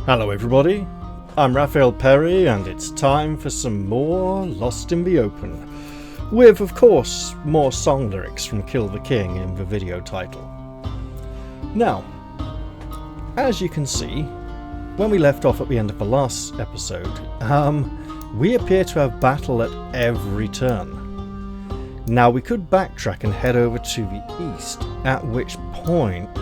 Hello everybody, I'm Raphael Perry and it's time for some more Lost in the Open, with of course more song lyrics from Kill the King in the video title. Now, as you can see, when we left off at the end of the last episode, we appear to have battle at every turn. Now we could backtrack and head over to the east, at which point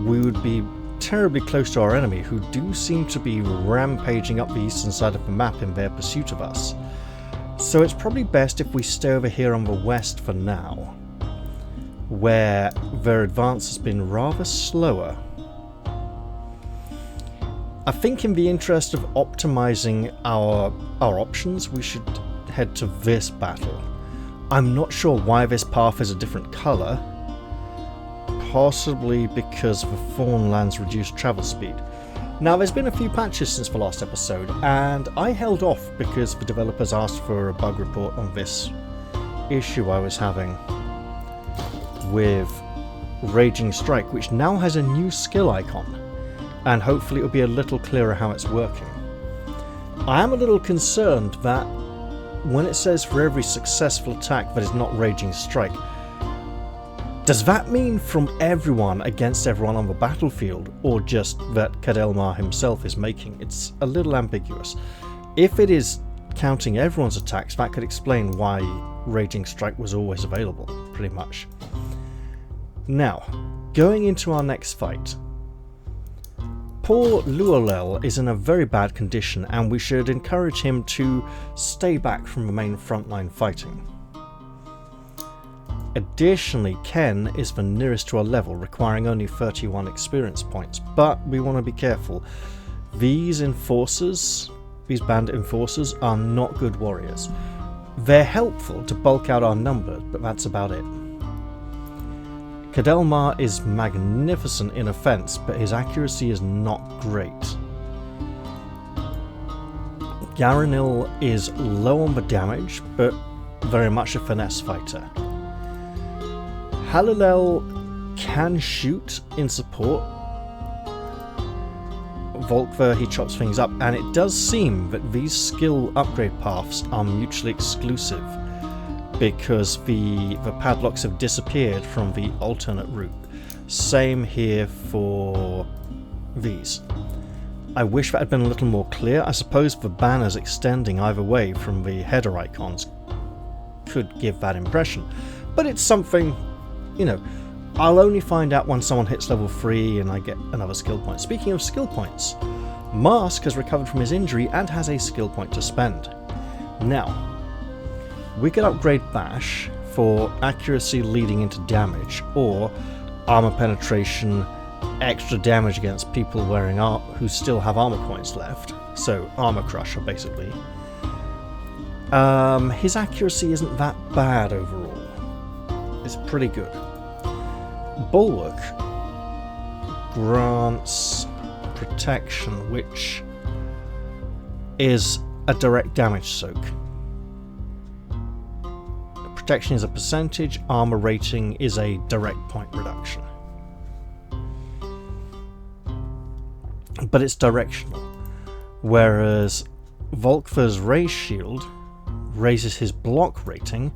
we would be terribly close to our enemy, who do seem to be rampaging up the eastern side of the map in their pursuit of us. So it's probably best if we stay over here on the west for now, where their advance has been rather slower. I think in the interest of optimizing our options, we should head to this battle. I'm not sure why this path is a different colour. Possibly because the Thornlands reduced travel speed. Now there's been a few patches since the last episode, and I held off because the developers asked for a bug report on this issue I was having with Raging Strike, which now has a new skill icon, and hopefully it will be a little clearer how it's working. I am a little concerned that when it says for every successful attack that is not Raging Strike, does that mean from everyone against everyone on the battlefield, or just that Kadelmar himself is making? It's a little ambiguous. If it is counting everyone's attacks, that could explain why Raging Strike was always available, pretty much. Now, going into our next fight. Poor Luolel is in a very bad condition, and we should encourage him to stay back from the main frontline fighting. Additionally, Ken is the nearest to our level, requiring only 31 experience points, but we want to be careful. These enforcers, these bandit enforcers, are not good warriors. They're helpful to bulk out our numbers, but that's about it. Kadelmar is magnificent in offense, but his accuracy is not great. Garanil is low on the damage, but very much a finesse fighter. Halilel can shoot in support. Volkver, he chops things up, and it does seem that these skill upgrade paths are mutually exclusive because the padlocks have disappeared from the alternate route. Same here for these. I wish that had been a little more clear. I suppose the banners extending either way from the header icons could give that impression, but it's something, you know, I'll only find out when someone hits level 3 and I get another skill point. Speaking of skill points, Mask has recovered from his injury and has a skill point to spend. Now, we could upgrade Bash for accuracy leading into damage, or armor penetration, extra damage against people wearing who still have armor points left. So armor crusher, basically. His accuracy isn't that bad overall. It's pretty good. Bulwark grants protection, which is a direct damage soak. Protection is a percentage, armor rating is a direct point reduction. But it's directional. Whereas Volkver's Raise Shield raises his block rating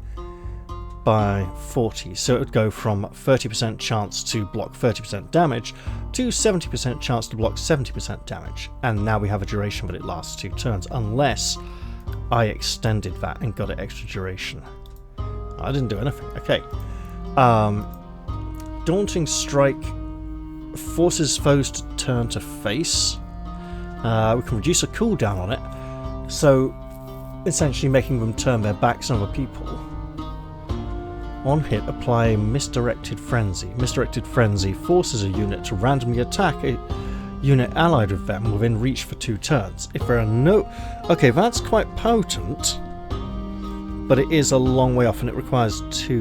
by 40, so it would go from 30% chance to block 30% damage to 70% chance to block 70% damage, and now we have a duration but it lasts 2 turns, unless I extended that and got it extra duration. I didn't do anything. Okay. Daunting Strike forces foes to turn to face. We can reduce a cooldown on it, so essentially making them turn their backs on other people. On hit, apply Misdirected Frenzy. Misdirected Frenzy forces a unit to randomly attack a unit allied with them within reach for 2 turns. If there are no... Okay, that's quite potent, but it is a long way off and it requires 2.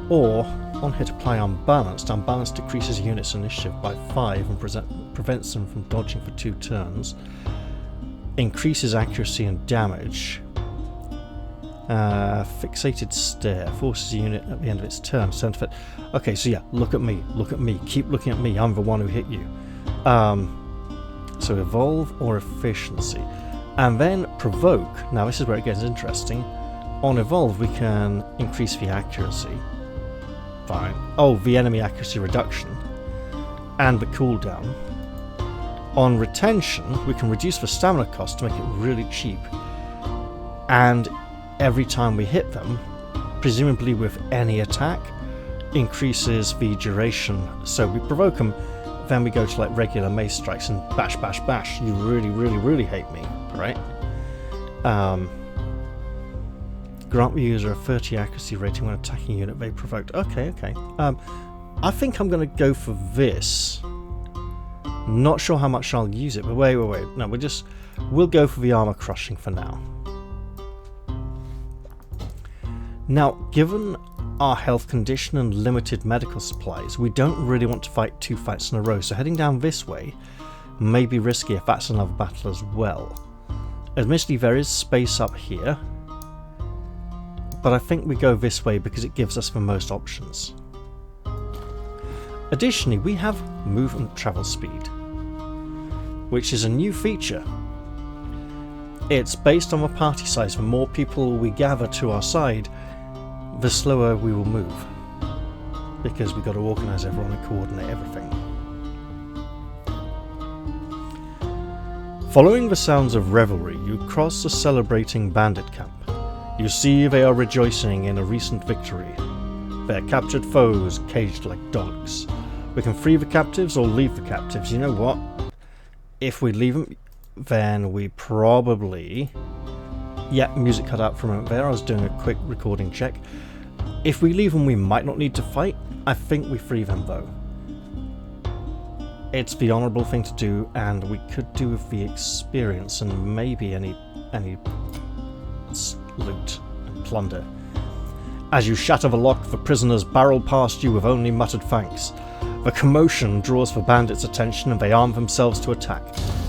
Or, on hit, apply Unbalanced. Unbalanced decreases a unit's initiative by 5 and prevents them from dodging for 2 turns. Increases accuracy and damage. Fixated Stare forces a unit at the end of its turn. Okay, so yeah, look at me, keep looking at me, I'm the one who hit you. So evolve or efficiency. And then provoke. Now this is where it gets interesting. On evolve we can increase the accuracy. Fine. Oh, the enemy accuracy reduction. And the cooldown. On retention we can reduce the stamina cost to make it really cheap. And every time we hit them, presumably with any attack, increases the duration. So we provoke them, then we go to like regular mace strikes and bash, bash, bash. You really, really, really hate me, right? Grant the user a 30 accuracy rating when attacking a unit they provoked. Okay, okay. I think I'm going to go for this. Not sure how much I'll use it, but wait. No, we'll go for the armor crushing for now. Now, given our health condition and limited medical supplies, we don't really want to fight 2 fights in a row, so heading down this way may be risky if that's another battle as well. Admittedly, there is space up here, but I think we go this way because it gives us the most options. Additionally, we have movement travel speed, which is a new feature. It's based on the party size. The more people we gather to our side, the slower we will move, because we've got to organise everyone and coordinate everything. Following the sounds of revelry, you cross the celebrating bandit camp. You see they are rejoicing in a recent victory. Their captured foes caged like dogs. We can free the captives or leave the captives. You know what? If we leave them, then we probably... Yeah, music cut out for a moment there. I was doing a quick recording check. If we leave them, we might not need to fight. I think we free them, though. It's the honourable thing to do, and we could do with the experience and maybe any loot and plunder. As you shatter the lock, the prisoners barrel past you with only muttered thanks. The commotion draws the bandits' attention and they arm themselves to attack.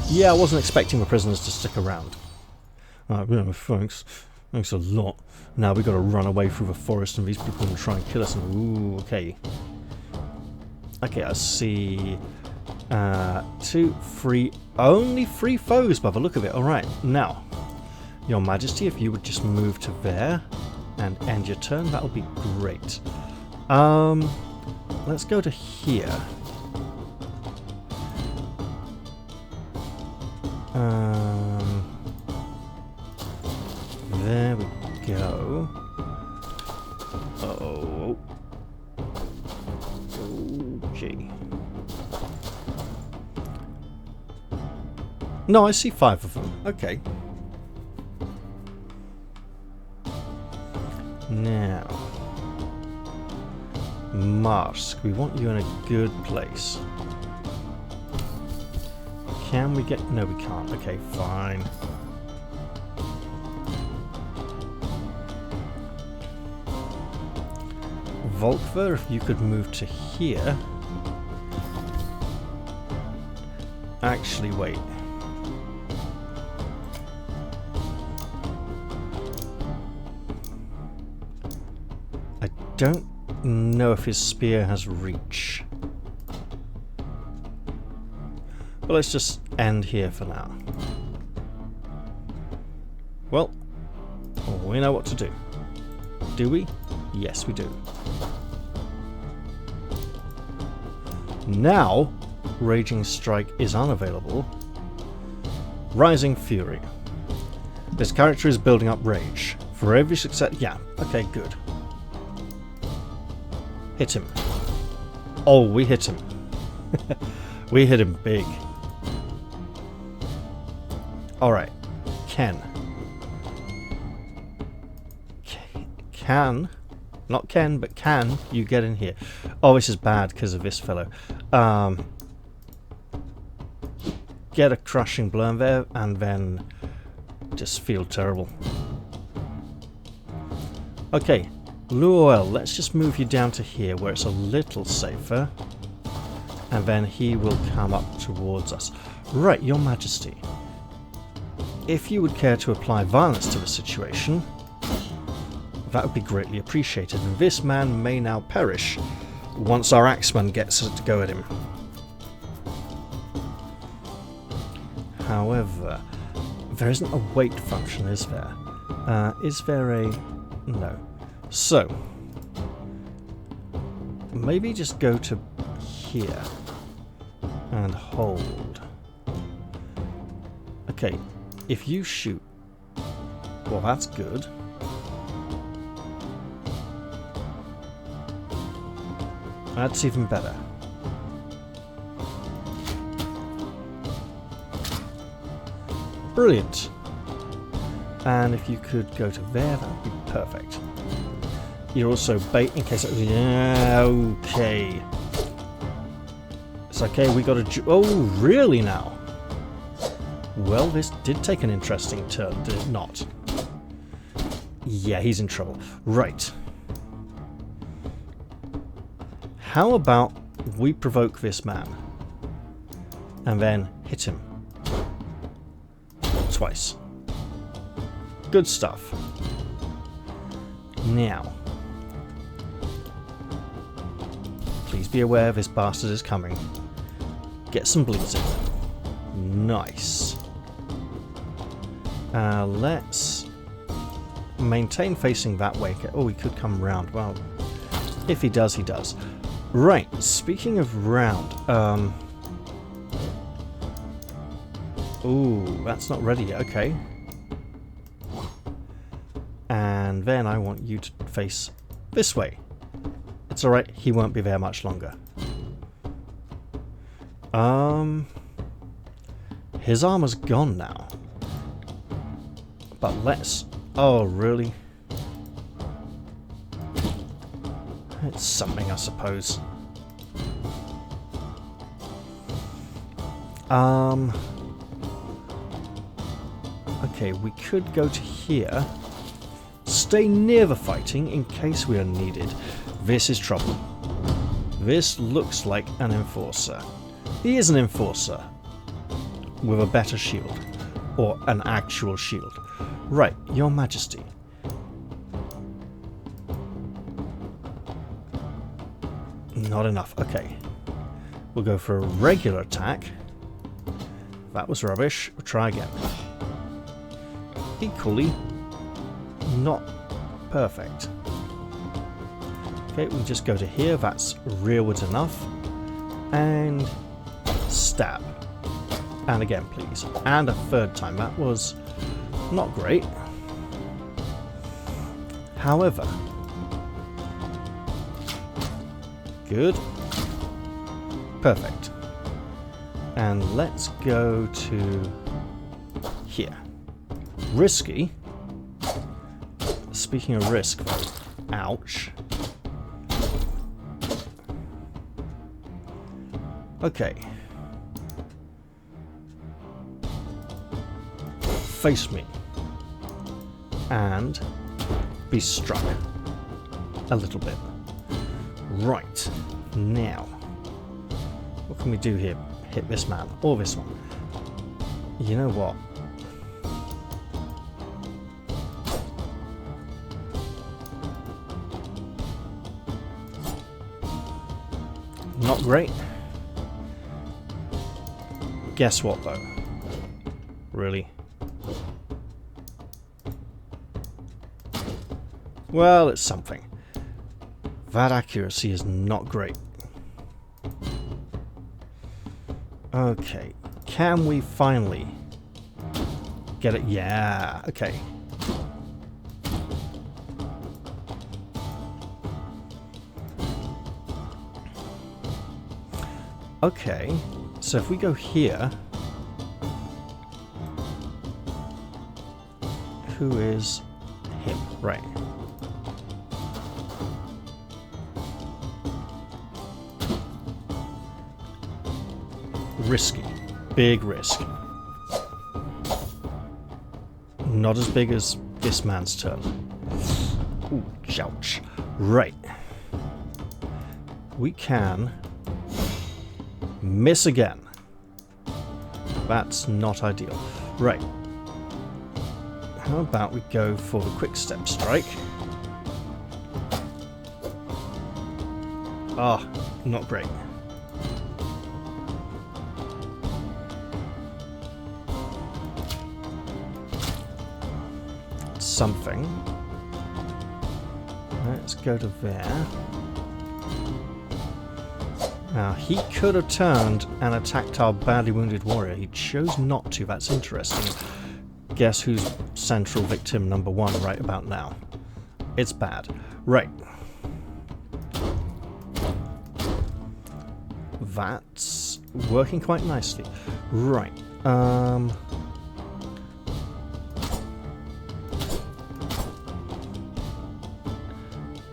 Yeah, I wasn't expecting the prisoners to stick around. Yeah, thanks. Thanks a lot. Now we got to run away through the forest and these people will try and kill us. Ooh, okay. Okay, I see 2, 3, only 3 foes by the look of it. Alright, now, Your Majesty, if you would just move to there and end your turn, that would be great. Let's go to here. There we go. Uh-oh. Okay. No, I see 5 of them. Okay. Now, Mask, we want you in a good place. Can we get... No, we can't. Okay, fine. Volkver, if you could move to here. Actually, wait. I don't know if his spear has reach. But let's just end here for now. Well, we know what to do. Do we? Yes, we do. Now, Raging Strike is unavailable. Rising Fury. This character is building up rage. For every success... Yeah, okay, good. Hit him. Oh, we hit him. We hit him big. Alright. Ken. Can... Not Ken, but can you get in here? Oh, this is bad because of this fellow. Get a crushing blow in there and then just feel terrible. Okay, Luoel, let's just move you down to here where it's a little safer. And then he will come up towards us. Right, Your Majesty. If you would care to apply violence to the situation... that would be greatly appreciated, and this man may now perish once our axeman gets to go at him. However, there isn't a weight function, is there? Is there a... no. So, maybe just go to here and hold. Okay, if you shoot, well, that's good. That's even better. Brilliant. And if you could go to there, that would be perfect. You're also bait in case it was... yeah, okay. It's okay, we got a... oh, really now? Well, this did take an interesting turn, did it not? Yeah, he's in trouble. Right. How about we provoke this man and then hit him twice. Good stuff. Now, please be aware this bastard is coming. Get some bleeds in. Nice. Let's maintain facing that way. Oh, he could come round. Well, if he does, he does. Right, speaking of round, ooh, that's not ready yet, okay. And then I want you to face this way. It's alright, he won't be there much longer. His armor's gone now. But let's... oh, really? It's something, I suppose. Okay, we could go to here. Stay near the fighting in case we are needed. This is trouble. This looks like an enforcer. He is an enforcer. With a better shield. Or an actual shield. Right, Your Majesty. Not enough. Okay. We'll go for a regular attack. That was rubbish. We'll try again. Equally, not perfect. Okay, we'll just go to here. That's rearwards enough. And stab. And again, please. And a third time. That was not great. However... good. Perfect. And let's go to here. Risky. Speaking of risk, though. Ouch. Okay. Face me. And be struck. A little bit. Right, now, what can we do here? Hit this man, or this one. You know what? Not great. Guess what, though? Really? Well, it's something. That accuracy is not great. Okay, can we finally get it? Yeah, okay. Okay, so if we go here, who is him? Right. Risky. Big risk. Not as big as this man's turn. Ooh, ouch. Right. We can miss again. That's not ideal. Right. How about we go for the quick step strike? Ah, not great. something. Let's go to there. Now, he could have turned and attacked our badly wounded warrior. He chose not to. That's interesting. Guess who's central victim number 1 right about now? It's bad. Right. That's working quite nicely. Right.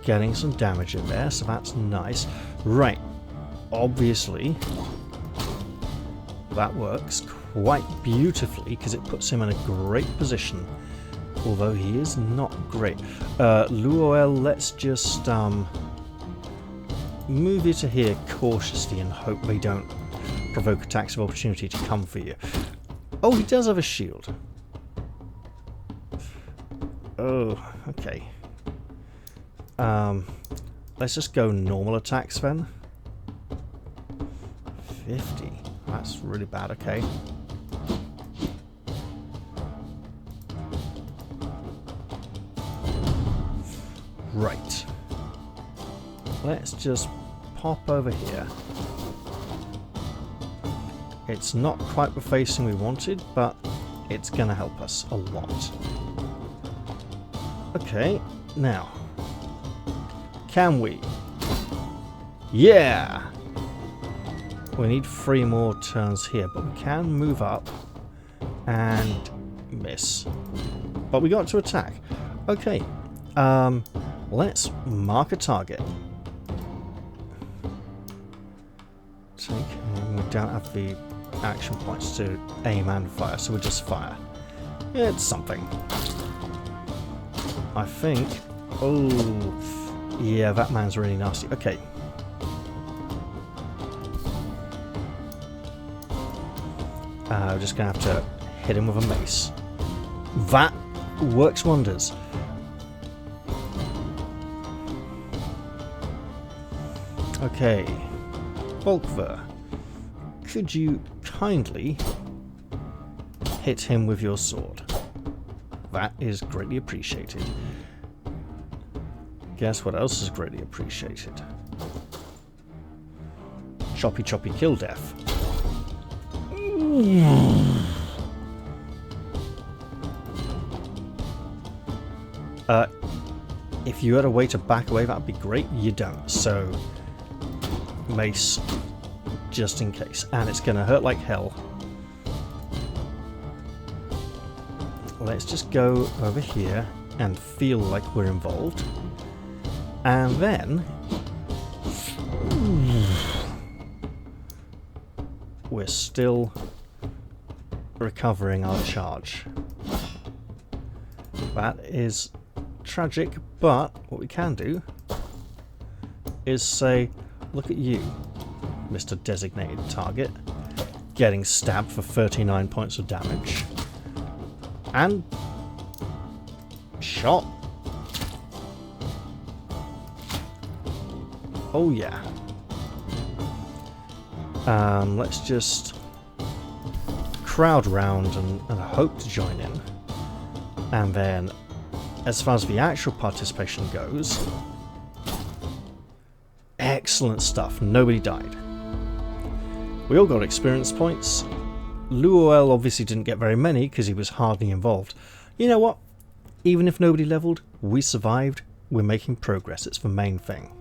Getting some damage in there, so that's nice. Right. Obviously, that works quite beautifully because it puts him in a great position. Although he is not great. Luoel, let's just move you to here cautiously and hope they don't provoke attacks of opportunity to come for you. Oh, he does have a shield. Oh, okay. Let's just go normal attacks then. 50. That's really bad, okay. Right. Let's just pop over here. It's not quite the facing we wanted, but it's going to help us a lot. Okay, now. Can we? Yeah! We need 3 more turns here, but we can move up and miss. But we got to attack. Okay. Let's mark a target. We don't have the action points to aim and fire, so we'll just fire. It's something. I think... Oh, yeah, that man's really nasty. Okay. We're just going to have to hit him with a mace. That works wonders. Okay. Volkver, could you kindly hit him with your sword? That is greatly appreciated. Guess what else is greatly appreciated? Choppy choppy kill death. If you had a way to back away, that'd be great. You don't, so mace just in case, and it's gonna hurt like hell. Let's just go over here and feel like we're involved, and then we're still recovering our charge. That is tragic, but what we can do is say, look at you, Mr. Designated Target, getting stabbed for 39 points of damage. And shot. Oh yeah. Let's just crowd round and hope to join in. And then, as far as the actual participation goes, excellent stuff. Nobody died. We all got experience points. Luoel obviously didn't get very many because he was hardly involved. You know what? Even if nobody leveled, we survived. We're making progress. It's the main thing.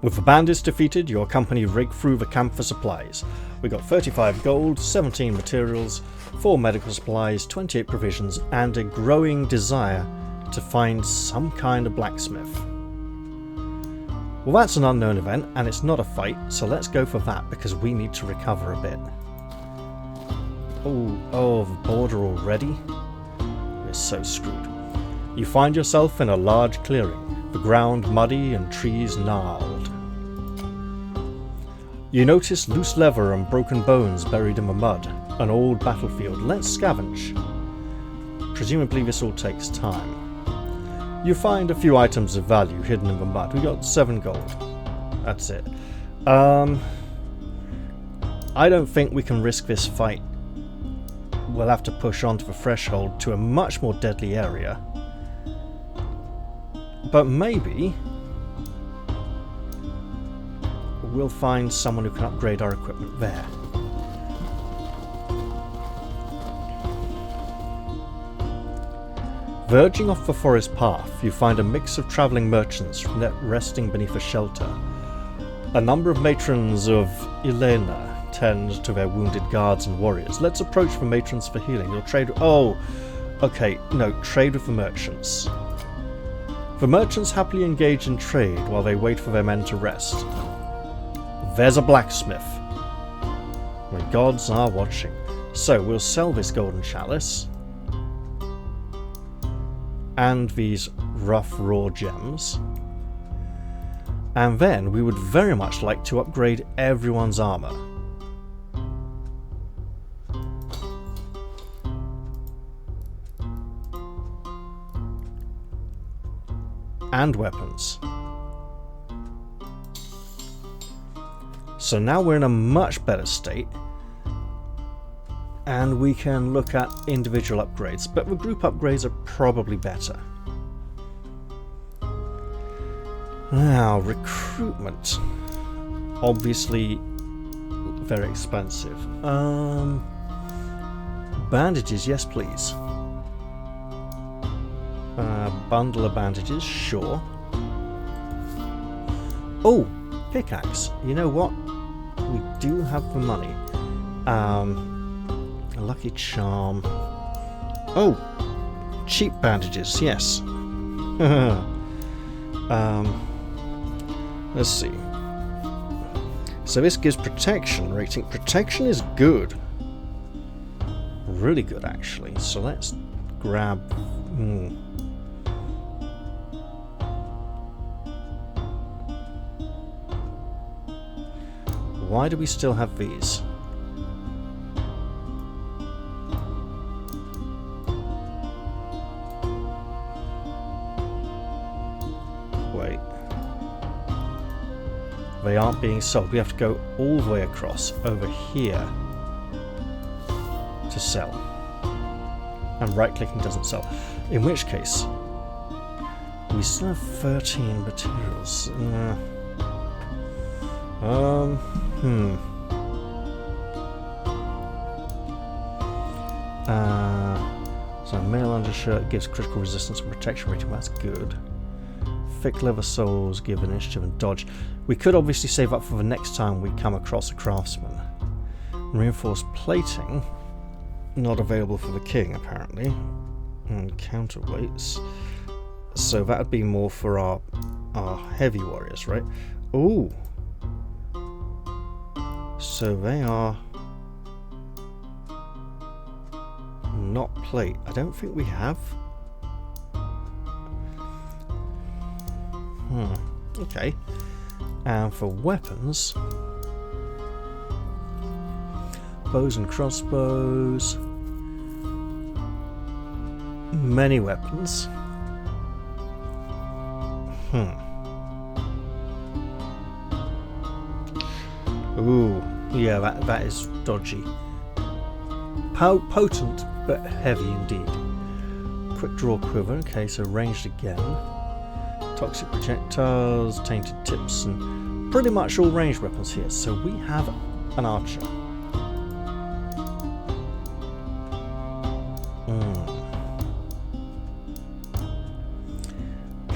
With the bandits defeated, your company rigged through the camp for supplies. We got 35 gold, 17 materials, 4 medical supplies, 28 provisions, and a growing desire to find some kind of blacksmith. Well, that's an unknown event, and it's not a fight, so let's go for that, because we need to recover a bit. Oh, the border already? We're so screwed. You find yourself in a large clearing, the ground muddy and trees gnarled. You notice loose leather and broken bones buried in the mud. An old battlefield. Let's scavenge. Presumably this all takes time. You find a few items of value hidden in the mud. We got 7 gold. That's it. I don't think we can risk this fight. We'll have to push on to the threshold to a much more deadly area. But maybe we'll find someone who can upgrade our equipment there. Verging off the forest path, you find a mix of travelling merchants resting beneath a shelter. A number of matrons of Elena tend to their wounded guards and warriors. Let's approach the matrons for healing. You'll trade... Oh! Okay, no, trade with the merchants. The merchants happily engage in trade while they wait for their men to rest. There's a blacksmith. The gods are watching. So, we'll sell this golden chalice. And these rough raw gems. And then we would very much like to upgrade everyone's armor. And weapons. So now we're in a much better state. And we can look at individual upgrades, but the group upgrades are probably better. Now, recruitment. Obviously very expensive. Bandages, yes please. Bundle of bandages, sure. Oh, pickaxe. You know what? We do have the money. A lucky charm. Oh, cheap bandages, yes. Let's see. So this gives protection rating. Protection is good. Really good, actually. So let's grab... Why do we still have these? Wait. They aren't being sold. We have to go all the way across over here to sell. And right-clicking doesn't sell. In which case, we still have 13 materials. So male undershirt gives critical resistance and protection rating. That's good. Thick leather soles give initiative and dodge. We could obviously save up for the next time we come across a craftsman. Reinforced plating, not available for the king apparently. And counterweights. So that would be more for our heavy warriors, right? Ooh. So they are not plate. I don't think we have. Okay. And for weapons, bows and crossbows, many weapons. Ooh, yeah, that is dodgy. Potent, but heavy indeed. Quick draw quiver, okay, so ranged again. Toxic projectiles, tainted tips, and pretty much all ranged weapons here. So we have an archer.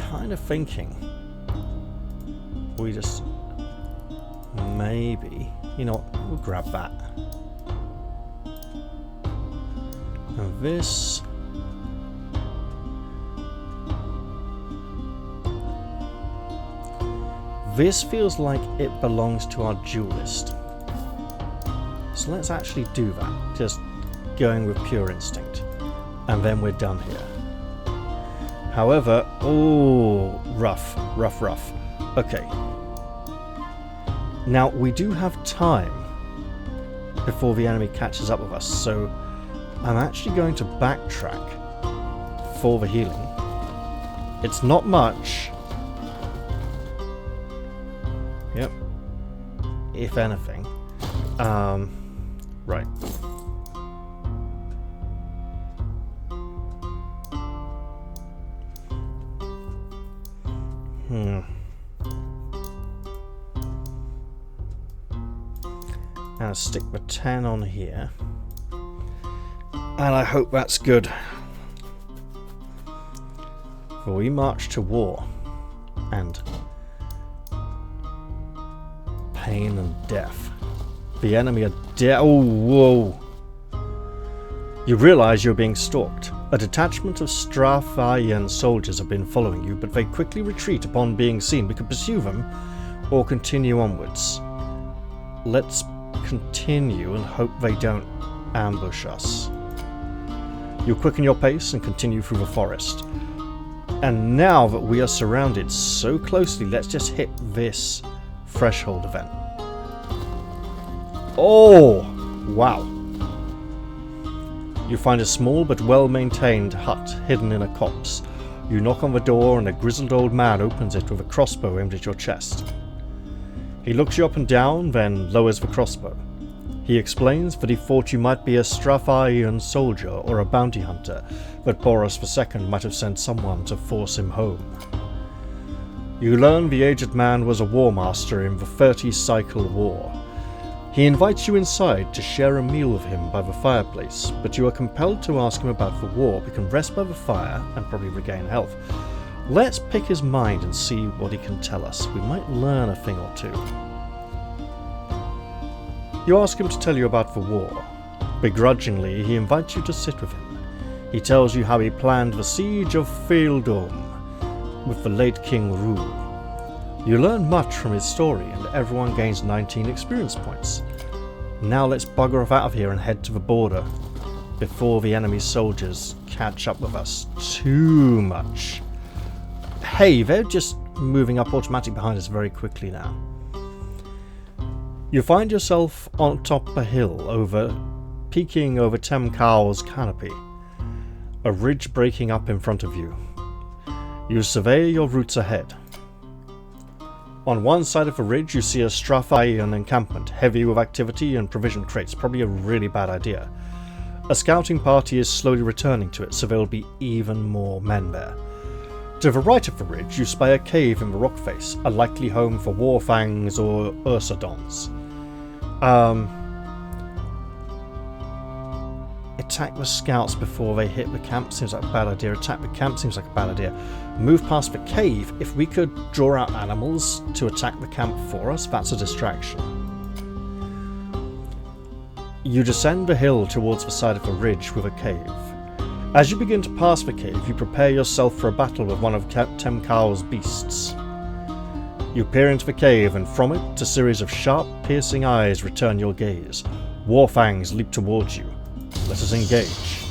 Kind of thinking we just maybe, you know what, we'll grab that. And this. This feels like it belongs to our duelist. So let's actually do that. Just going with pure instinct. And then we're done here. However, oh, rough. Okay. Now, we do have time before the enemy catches up with us, so I'm actually going to backtrack for the healing. It's not much. Yep. If anything. Right. Now stick the 10 on here. And I hope that's good. For we march to war. And pain and death. The enemy are dead. Oh, whoa. You realise you're being stalked. A detachment of Strathian soldiers have been following you, but they quickly retreat upon being seen. We could pursue them, or continue onwards. Let's continue and hope they don't ambush us. You quicken your pace and continue through the forest. And now that we are surrounded so closely, let's just hit this threshold event. Oh, wow. You find a small but well-maintained hut hidden in a copse. You knock on the door and a grizzled old man opens it with a crossbow aimed at your chest. He looks you up and down, then lowers the crossbow. He explains that he thought you might be a Strathian soldier or a bounty hunter, that Boris II might have sent someone to force him home. You learn the aged man was a war master in the 30-cycle war. He invites you inside to share a meal with him by the fireplace, but you are compelled to ask him about the war. We can rest by the fire and probably regain health. Let's pick his mind and see what he can tell us. We might learn a thing or two. You ask him to tell you about the war. Begrudgingly, he invites you to sit with him. He tells you how he planned the siege of Faeldom with the late King Rule. You learn much from his story, and everyone gains 19 experience points. Now let's bugger off out of here and head to the border before the enemy soldiers catch up with us too much. Hey, they're just moving up automatically behind us very quickly now. You find yourself on top of a hill, peeking over Temcow's canopy, a ridge breaking up in front of you. You survey your routes ahead. On one side of the ridge you see a Strathian encampment, heavy with activity and provision crates, probably a really bad idea. A scouting party is slowly returning to it, so there will be even more men there. To the right of the ridge you spy a cave in the rock face, a likely home for warfangs or ursodons. Attack the scouts before they hit the camp seems like a bad idea. Attack the camp seems like a bad idea. Move past the cave. If we could draw out animals to attack the camp for us, that's a distraction. You descend the hill towards the side of the ridge with a cave. As you begin to pass the cave, you prepare yourself for a battle with one of Temcow's beasts. You peer into the cave, and from it, a series of sharp, piercing eyes return your gaze. Warfangs leap towards you. Let us engage.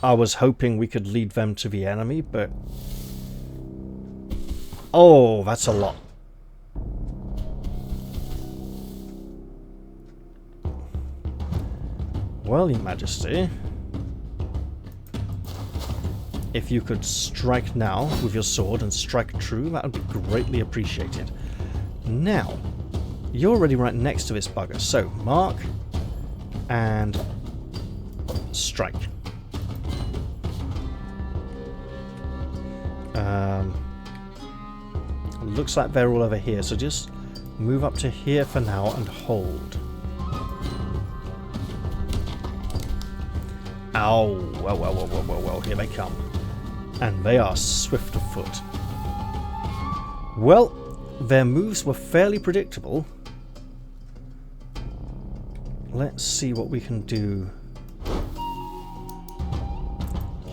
I was hoping we could lead them to the enemy, but... oh, that's a lot. Well, Your Majesty, if you could strike now with your sword and strike true, that would be greatly appreciated. Now, you're already right next to this bugger, so mark and strike. Looks like they're all over here, so just move up to here for now and hold. Ow! Well, here they come. And they are swift of foot. Well, their moves were fairly predictable. Let's see what we can do.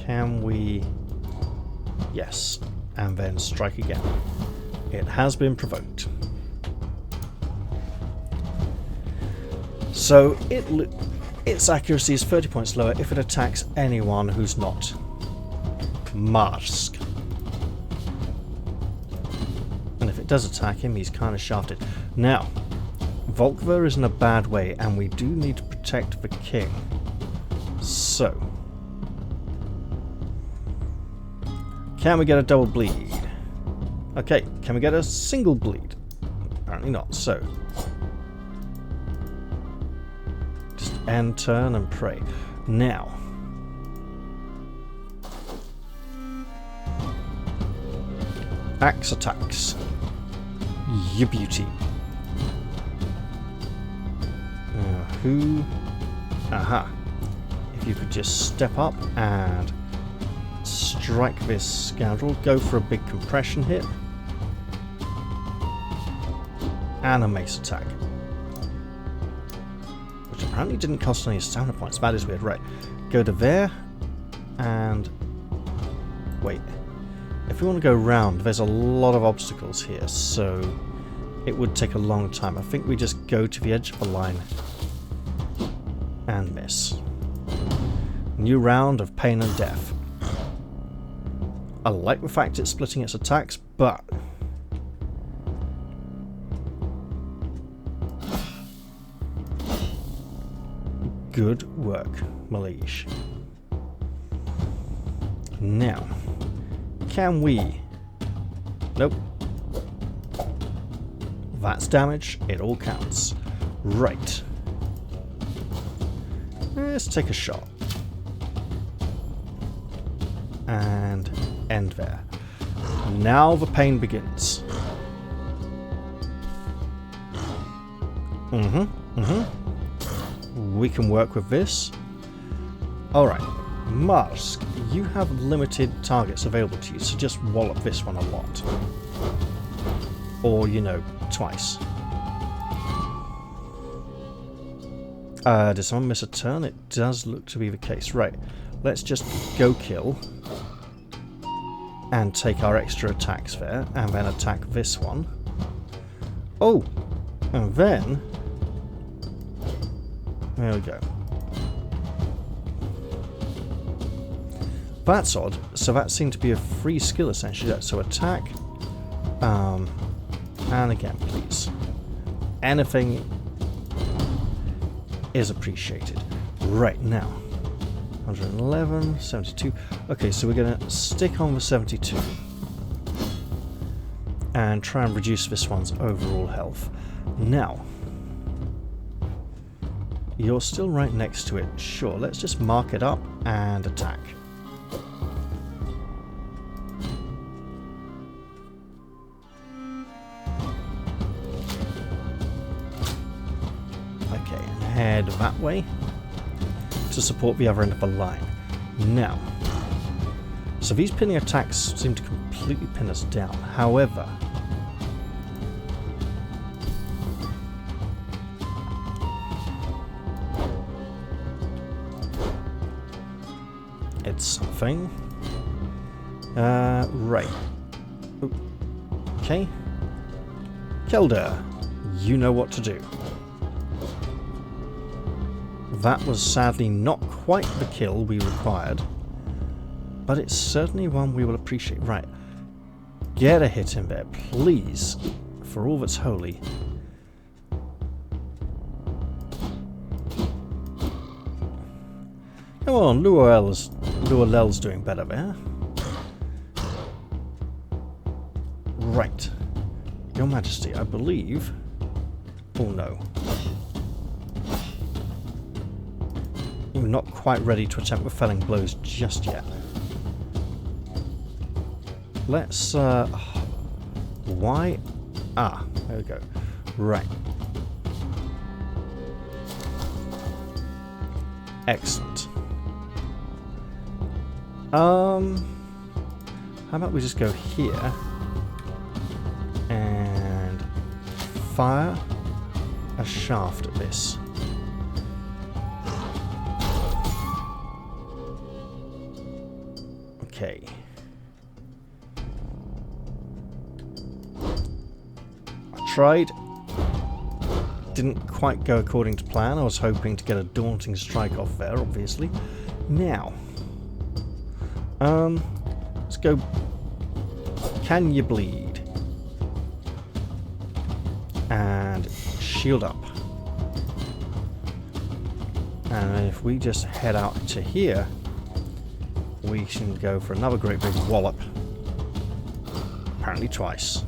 Can we... yes, and then strike again. It has been provoked. So its accuracy is 30 points lower if it attacks anyone who's not masked. And if it does attack him, he's kind of shafted. Now, Volkva is in a bad way, and we do need to protect the king. So, can we get a double bleed? Okay, can we get a single bleed? Apparently not, so. end turn and pray. Now, axe attacks. You beauty. Who? Aha. If you could just step up and strike this scoundrel, go for a big compression hit. And a mace attack. Which apparently didn't cost any stamina points. That is weird. Right. Go to there. And wait. If we want to go round, there's a lot of obstacles here, so it would take a long time. I think we just go to the edge of the line and miss. New round of pain and death. I like the fact it's splitting its attacks, but good work, my liege. Now, can we? Nope. That's damage. It all counts. Right. Let's take a shot. And end there. Now the pain begins. We can work with this. Alright. Mask, you have limited targets available to you, so just wallop this one a lot. Or, you know, twice. Did someone miss a turn? It does look to be the case. Right, let's just go kill. And take our extra attacks there, and then attack this one. Oh! And then... there we go. That's odd. So that seemed to be a free skill essentially. So attack. And again, please. Anything is appreciated. Right now. 111, 72. Okay, so we're going to stick on the 72. And try and reduce this one's overall health. Now. You're still right next to it. Sure, let's just mark it up and attack. Head that way to support the other end of the line. Now, so these pinning attacks seem to completely pin us down. However, it's something. Right. Okay. Kelder, you know what to do. That was sadly not quite the kill we required, but it's certainly one we will appreciate. Right, get a hit in there, please, for all that's holy. Come on, Lualel's doing better there. Right, Your Majesty, I believe... oh no. You're not quite ready to attempt with felling blows just yet. Let's, why? Ah, there we go. Right. Excellent. How about we just go here and fire a shaft at this. Okay. I tried. Didn't quite go according to plan. I was hoping to get a daunting strike off there, obviously. Now. Let's go. Can you bleed? And shield up. And if we just head out to here, we can go for another great big wallop. Apparently twice.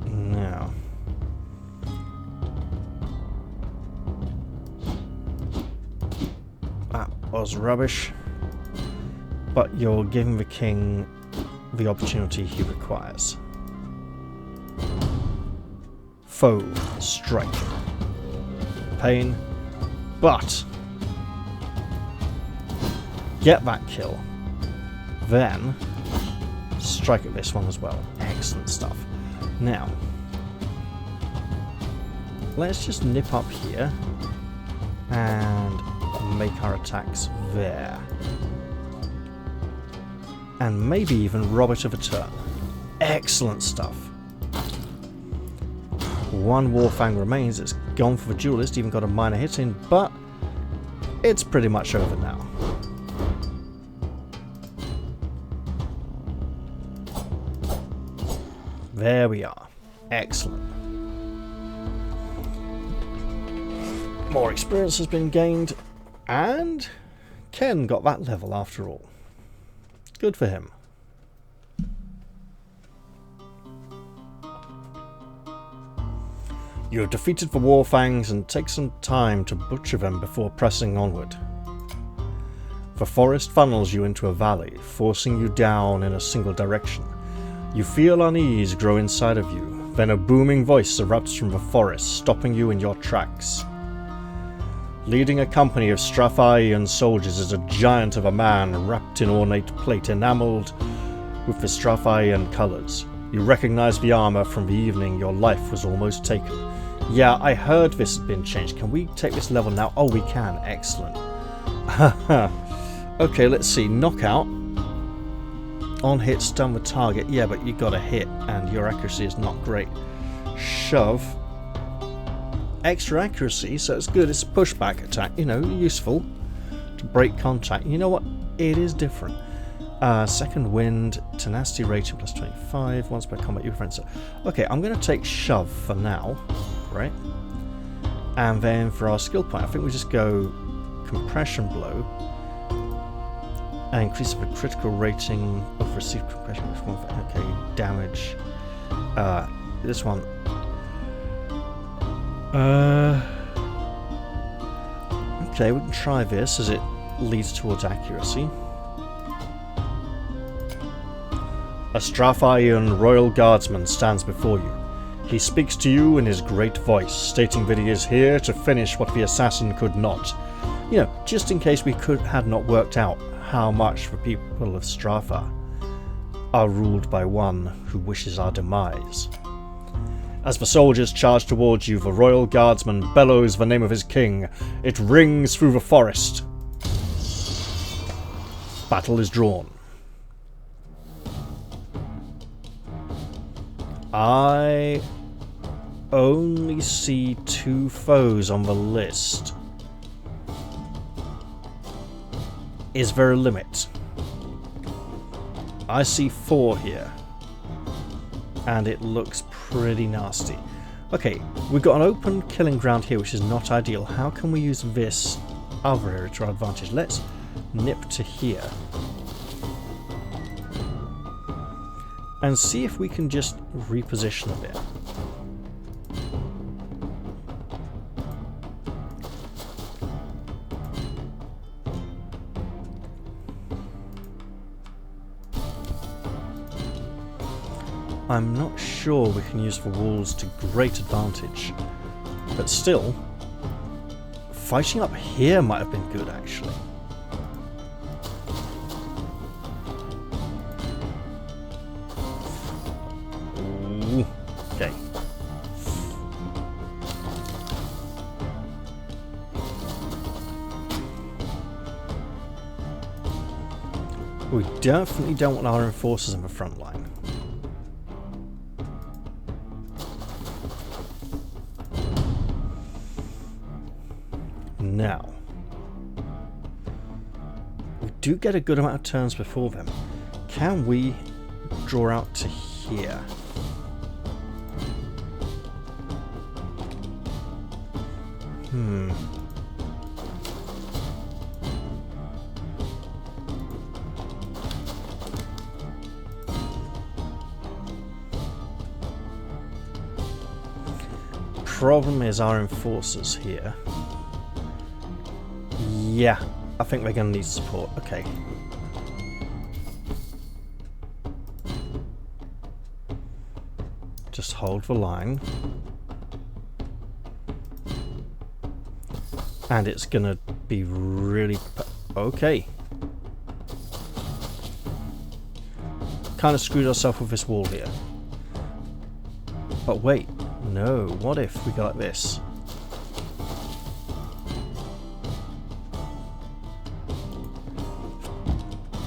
Now. was rubbish. But you're giving the king the opportunity he requires. Foe, strike. Pain, but get that kill. Then strike at this one as well. Excellent stuff. Now, let's just nip up here and make our attacks there. And maybe even rob it of a turn. Excellent stuff. One Warfang remains. It's gone for the duelist, even got a minor hit in, but it's pretty much over now. There we are. Excellent. More experience has been gained, and Ken got that level after all. Good for him. You have defeated the Warfangs and take some time to butcher them before pressing onward. The forest funnels you into a valley, forcing you down in a single direction. You feel unease grow inside of you, then a booming voice erupts from the forest, stopping you in your tracks. Leading a company of Strathaian soldiers is a giant of a man wrapped in ornate plate enamelled with the Strathaian colours. You recognise the armour from the evening your life was almost taken. Yeah, I heard this had been changed. Can we take this level now? Oh, we can. Excellent. Okay, let's see. Knockout. On hit, stun the target. Yeah, but you got a hit and your accuracy is not great. Shove. Extra accuracy, so it's good. It's a pushback attack, you know, useful to break contact. You know what? It is different. Second wind, tenacity rating plus 25, once per combat you friends. Okay, I'm going to take shove for now, right? And then for our skill point, I think we just go compression blow and increase the critical rating of received compression. Okay, damage. This one. Okay, we can try this as it leads towards accuracy. A Strathaian royal guardsman stands before you. He speaks to you in his great voice, stating that he is here to finish what the assassin could not. You know, just in case we had not worked out how much the people of Stratha are ruled by one who wishes our demise. As the soldiers charge towards you, the royal guardsman bellows the name of his king. It rings through the forest. Battle is drawn. I only see 2 foes on the list. Is there a limit? I see 4 here. And it looks pretty nasty. Okay, we've got an open killing ground here, which is not ideal. How can we use this other area to our advantage? Let's nip to here. And see if we can just reposition a bit. I'm not sure we can use the walls to great advantage, but still, fighting up here might have been good actually. Ooh, okay. We definitely don't want our enforcers in the front line. Now, we do get a good amount of turns before them. Can we draw out to here? Problem is our enforcers here. Yeah, I think they're going to need support. Okay. Just hold the line. And it's going to be really... Okay. Kind of screwed ourselves with this wall here. But wait. No. What if we go like this?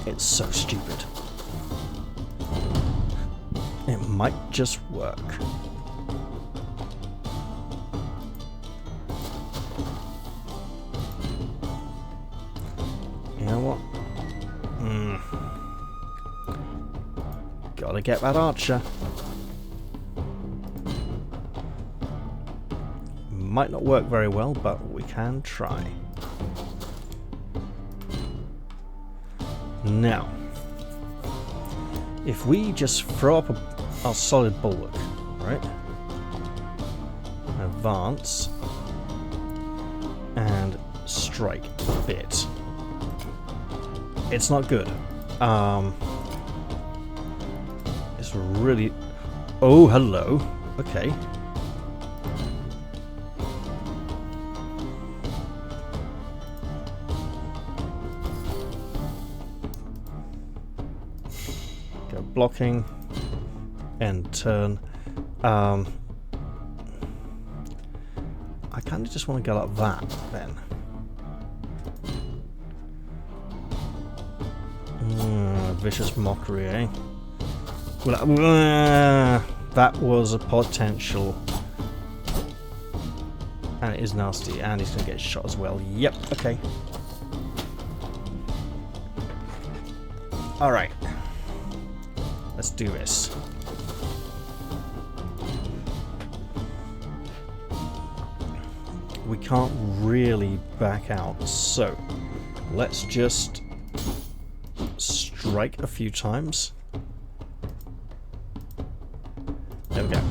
It's so stupid. It might just work. You know what? Gotta get that archer. Might not work very well, but we can try. Now, if we just throw up our solid bulwark, right? Advance and strike a bit. It's not good. It's really... Oh, hello. Okay. Go blocking. End turn. I kind of just want to go like that then. Vicious mockery, eh? Well, that was a potential. And it is nasty, and he's going to get shot as well. Yep, okay. Alright. Let's do this. We can't really back out, so let's just strike a few times. There we go.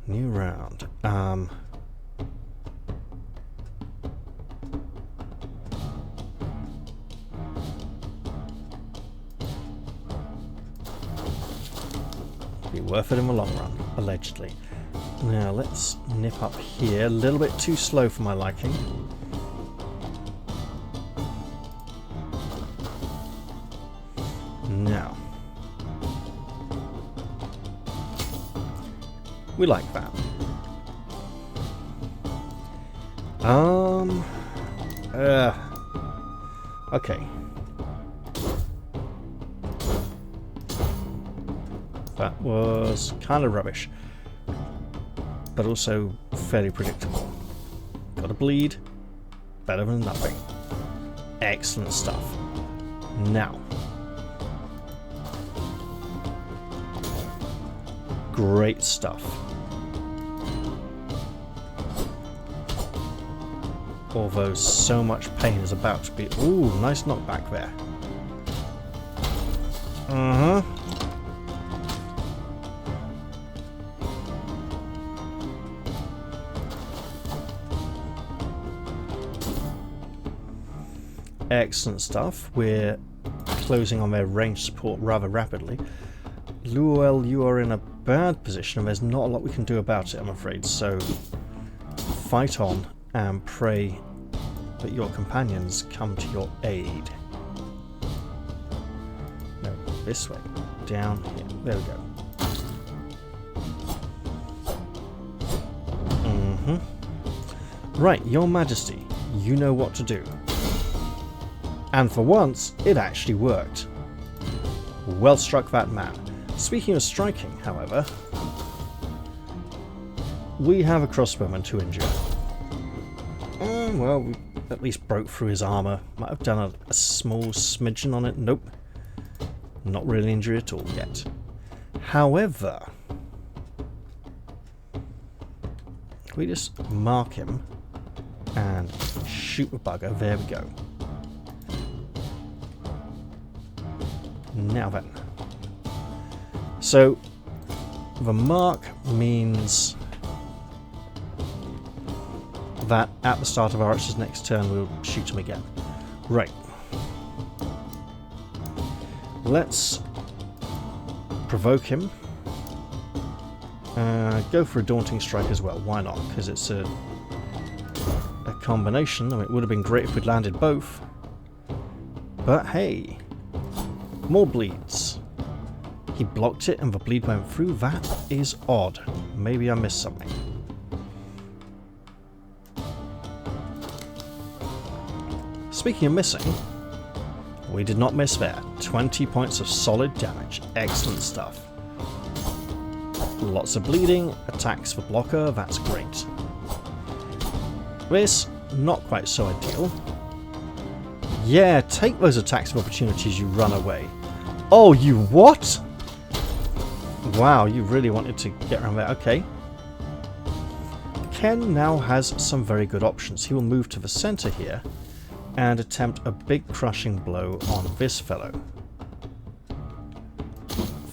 New round. Be worth it in the long run, allegedly. Now let's nip up here. A little bit too slow for my liking. Now. We like that. Okay. That was kind of rubbish, but also fairly predictable. Gotta bleed. Better than nothing. Excellent stuff. Now. Great stuff. Although so much pain is about to be... Ooh, nice knockback there. Excellent stuff. We're closing on their range support rather rapidly. Luel, you are in a bad position and there's not a lot we can do about it, I'm afraid, so fight on and pray that your companions come to your aid. No, this way. Down here. There we go. Right, Your Majesty, you know what to do. And for once, it actually worked. Well struck, that man. Speaking of striking, however, we have a crossbowman to injure. Well, we at least broke through his armour. Might have done a small smidgen on it. Nope. Not really injured at all yet. However, we just mark him and shoot the bugger. There we go. Now then. So, the mark means that at the start of our archer's next turn we'll shoot him again. Right. Let's provoke him. Go for a daunting strike as well. Why not? Because it's a combination. I mean, it would have been great if we'd landed both. But hey, more bleeds. He blocked it and the bleed went through. That is odd. Maybe I missed something. Speaking of missing, we did not miss there. 20 points of solid damage. Excellent stuff. Lots of bleeding. Attacks for blocker. That's great. This, not quite so ideal. Yeah, take those attacks of opportunities, you run away. Oh, you what? Wow, you really wanted to get around there. Okay. Ken now has some very good options. He will move to the center here and attempt a big crushing blow on this fellow.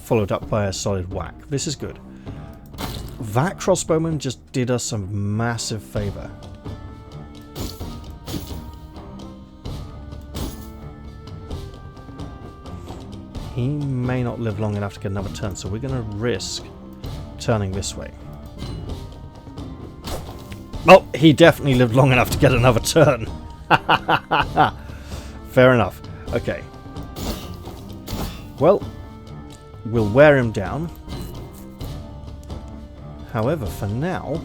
Followed up by a solid whack. This is good. That crossbowman just did us a massive favor. He may not live long enough to get another turn, so we're going to risk turning this way. Oh, he definitely lived long enough to get another turn. Fair enough. Okay. Well, we'll wear him down. However, for now,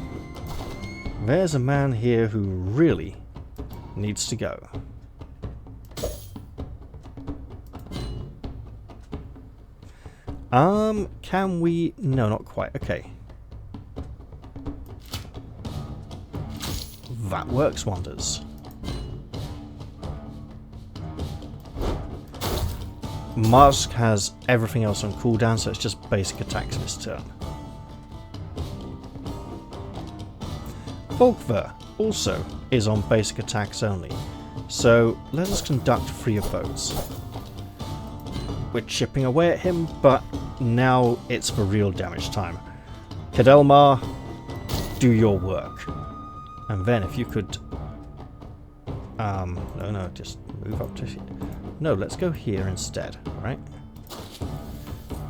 there's a man here who really needs to go. Can we... No, not quite. Okay. That works wonders. Musk has everything else on cooldown, so it's just basic attacks this turn. Volkver also is on basic attacks only, so let us conduct 3 of those. We're chipping away at him, but now it's for real damage time. Kadelmar, do your work. And then if you could... No, just move up to... No, let's go here instead, right?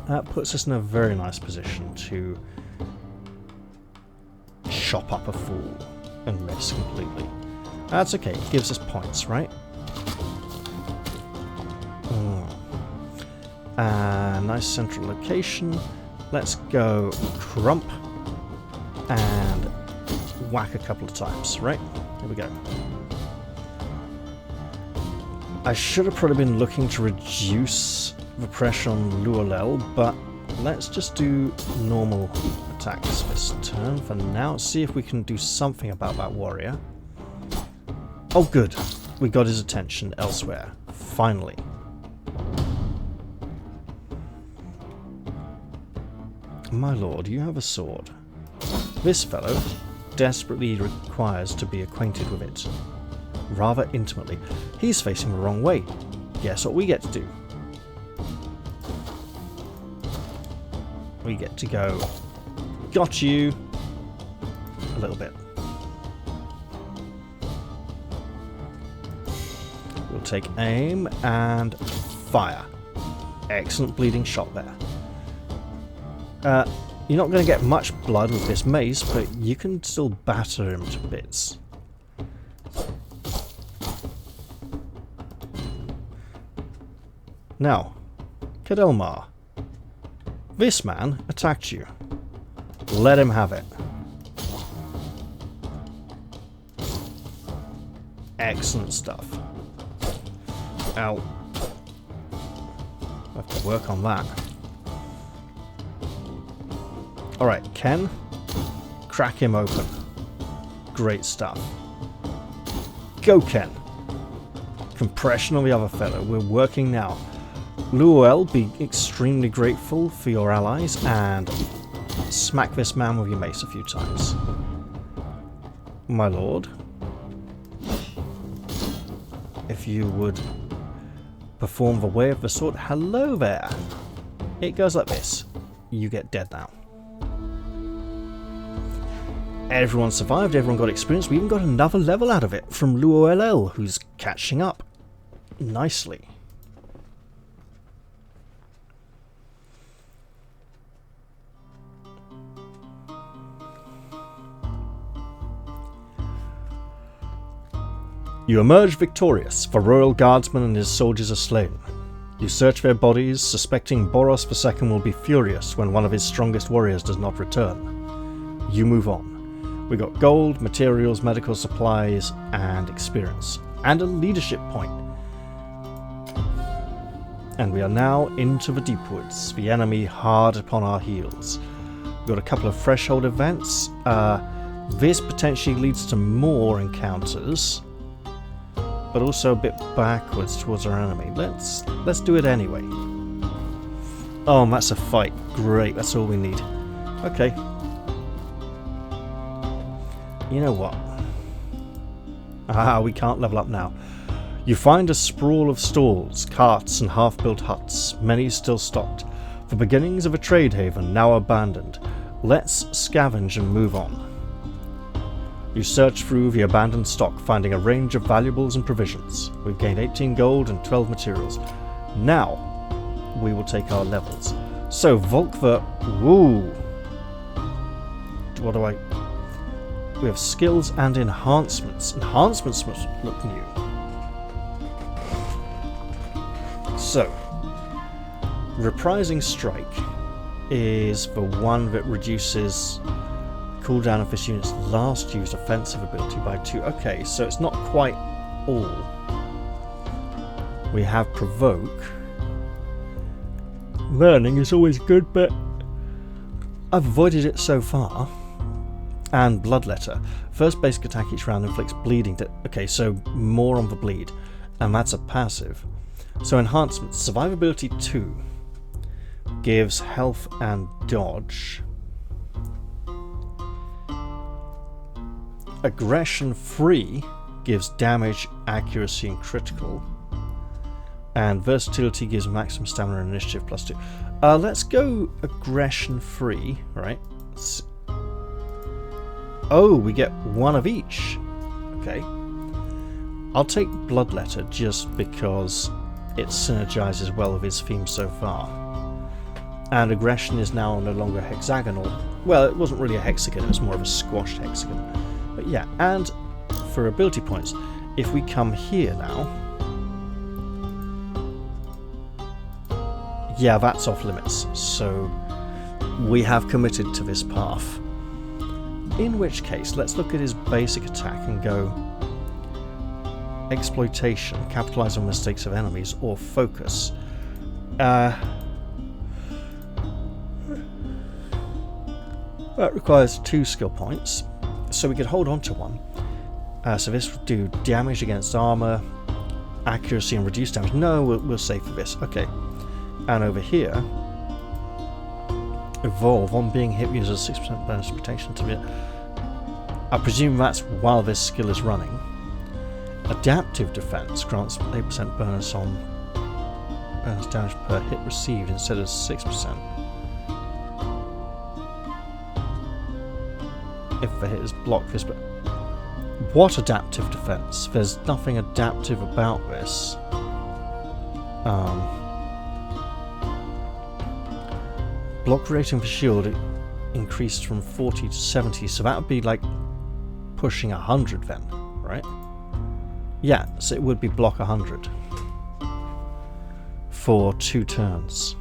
That puts us in a very nice position to chop up a fool and miss completely. That's okay, it gives us points, right? Nice central location. Let's go crump and whack a couple of times, right? Here we go. I should have probably been looking to reduce the pressure on Luolel, but let's just do normal attacks this turn for now. See if we can do something about that warrior. Oh good, we got his attention elsewhere. Finally. My lord, you have a sword. This fellow desperately requires to be acquainted with it. Rather intimately. He's facing the wrong way. Guess what we get to do? We get to go, got you, a little bit. We'll take aim and fire. Excellent bleeding shot there. You're not going to get much blood with this mace, but you can still batter him to bits. Now, Kadelmar, this man attacked you. Let him have it. Excellent stuff. Ow. I have to work on that. Alright, Ken, crack him open. Great stuff. Go, Ken. Compression on the other fellow. We're working now. Luel, be extremely grateful for your allies and smack this man with your mace a few times. My lord, if you would perform the way of the sword. Hello there. It goes like this. You get dead now. Everyone survived, everyone got experience. We even got another level out of it from Luol, who's catching up nicely. You emerge victorious, for Royal Guardsman and his soldiers are slain. You search their bodies, suspecting Boros II will be furious when one of his strongest warriors does not return. You move on. We got gold, materials, medical supplies, and experience. And a leadership point. And we are now into the deep woods, the enemy hard upon our heels. We've got a couple of threshold events. This potentially leads to more encounters, but also a bit backwards towards our enemy. Let's do it anyway. Oh, and that's a fight. Great, that's all we need. Okay. You know what? We can't level up now. You find a sprawl of stalls, carts and half-built huts, many still stocked. The beginnings of a trade haven now abandoned. Let's scavenge and move on. You search through the abandoned stock, finding a range of valuables and provisions. We've gained 18 gold and 12 materials. Now, we will take our levels. So, Volkva... Woo! What do I... We have skills and enhancements. Enhancements must look new. So, Reprising Strike is the one that reduces cooldown of this unit's last used offensive ability by 2. Okay, so it's not quite all. We have Provoke. Learning is always good, but I've avoided it so far. And Bloodletter. First basic attack each round inflicts bleeding. Okay, so more on the bleed. And that's a passive. So enhancements. Survivability 2 gives health and dodge. Aggression 3 gives damage, accuracy and critical. And versatility gives maximum stamina and initiative plus 2. Let's go aggression 3, right? Oh, we get one of each. Okay. I'll take Bloodletter just because it synergizes well with his theme so far. And aggression is now no longer hexagonal. Well, it wasn't really a hexagon, it was more of a squashed hexagon. But yeah, and for ability points, if we come here now... Yeah, that's off limits, so we have committed to this path. In which case, let's look at his basic attack and go exploitation, capitalize on mistakes of enemies, or focus. That requires 2 skill points, so we could hold on to one. So this would do damage against armor, accuracy and reduced damage. No, we'll save for this. Okay. And over here, evolve. On being hit, uses a 6% bonus protection to it. I presume that's while this skill is running. Adaptive defense grants 8% bonus on bonus damage per hit received instead of 6%. If the hit is blocked, this. But what adaptive defense? There's nothing adaptive about this. Block rating for shield increased from 40 to 70, so that would be like pushing 100 then, right? Yeah, so it would be block 100 for 2 turns.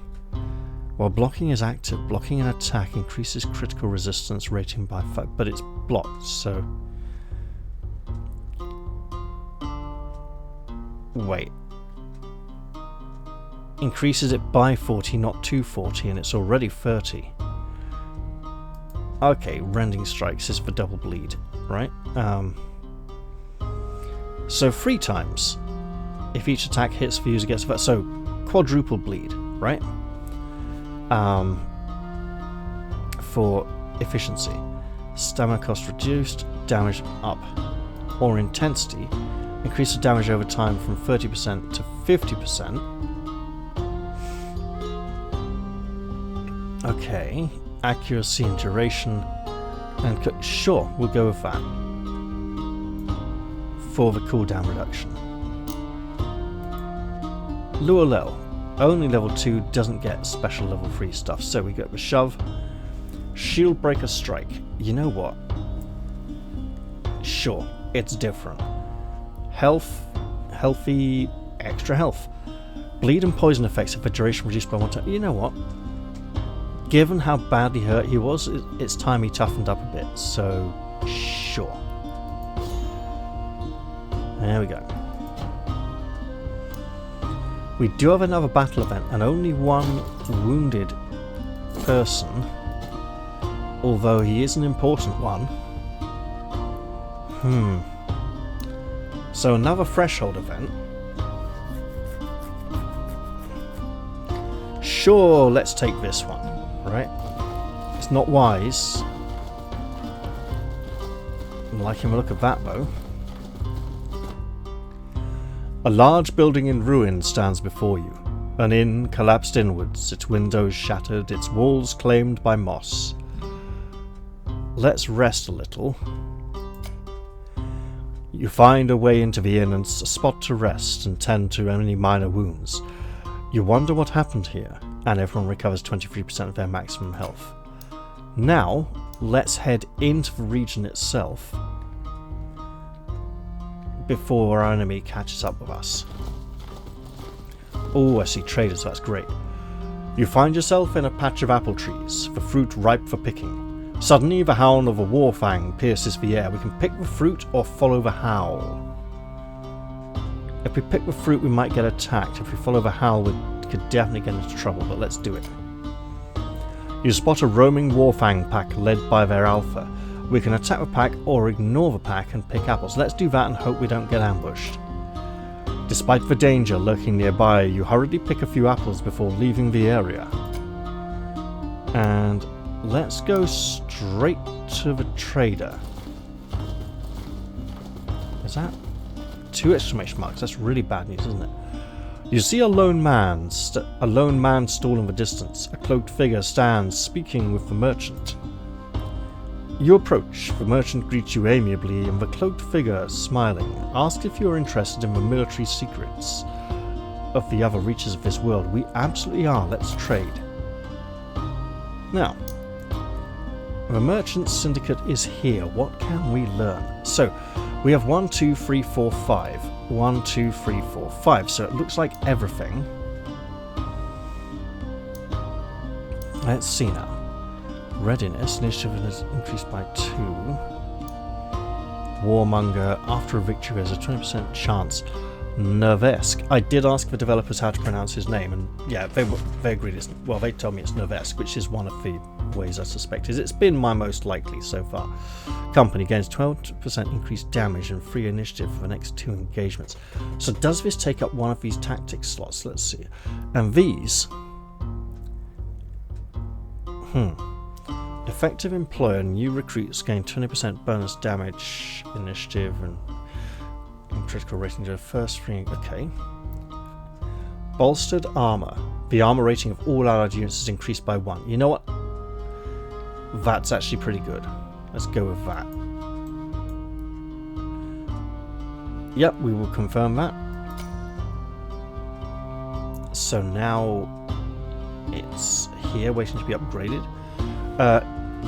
While blocking is active, blocking an attack increases critical resistance rating by 5, but it's blocked, so... Wait. Increases it by 40, not to 40, and it's already 30. Okay, rending strikes is for double bleed, right? So 3 times. If each attack hits, the user gets... So, quadruple bleed, right? For efficiency. Stamina cost reduced, damage up. Or intensity. Increase the damage over time from 30% to 50%. Okay, accuracy and duration And sure, we'll go with that for the cooldown reduction. Luolel, only level 2, doesn't get special level 3 stuff, so we go with shove. Shield breaker strike. You know what? Sure, it's different. Health, healthy, extra health. Bleed and poison effects for duration reduced by 1 time. You know what? Given how badly hurt he was, it's time he toughened up a bit, so sure. There we go. We do have another battle event and only one wounded person, although he is an important one. So another threshold event. Sure, let's take this one, right? It's not wise. I'm liking the look of that though. A large building in ruins stands before you. An inn collapsed inwards, its windows shattered, its walls claimed by moss. Let's rest a little. You find a way into the inn and a spot to rest and tend to any minor wounds. You wonder what happened here, and everyone recovers 23% of their maximum health. Now, let's head into the region itself before our enemy catches up with us. Oh, I see traders, that's great. You find yourself in a patch of apple trees, the fruit ripe for picking. Suddenly the howl of a warfang pierces the air. We can pick the fruit or follow the howl. If we pick the fruit we might get attacked. If we follow the howl we could definitely get into trouble, but let's do it. You spot a roaming warfang pack led by their alpha. We can attack the pack or ignore the pack and pick apples. Let's do that and hope we don't get ambushed. Despite the danger lurking nearby, you hurriedly pick a few apples before leaving the area. And let's go straight to the trader. Is that 2 exclamation marks? That's really bad news, isn't it? You see a lone man stall in the distance. A cloaked figure stands speaking with the merchant. You approach, the merchant greets you amiably, and the cloaked figure, smiling, asks if you are interested in the military secrets of the other reaches of this world. We absolutely are, let's trade. Now, the merchant syndicate is here. What can we learn? So, we have 1, 2, 3, 4, 5. 1, 2, 3, 4, 5. So it looks like everything. Let's see now. Readiness, initiative is increased by 2. Warmonger, after a victory has a 20% chance. Nervesk. I did ask the developers how to pronounce his name, and yeah, they agreed it's, well, they told me it's Nervesk, which is one of the ways I suspected. It's been my most likely so far. Company gains 12% increased damage and free initiative for the next 2 engagements. So does this take up one of these tactics slots? Let's see. And these... Effective employer, new recruits gain 20% bonus damage, initiative, and critical rating to the first 3. Okay. Bolstered armor. The armor rating of all allied units is increased by 1. You know what? That's actually pretty good. Let's go with that. Yep, we will confirm that. So now it's here, waiting to be upgraded.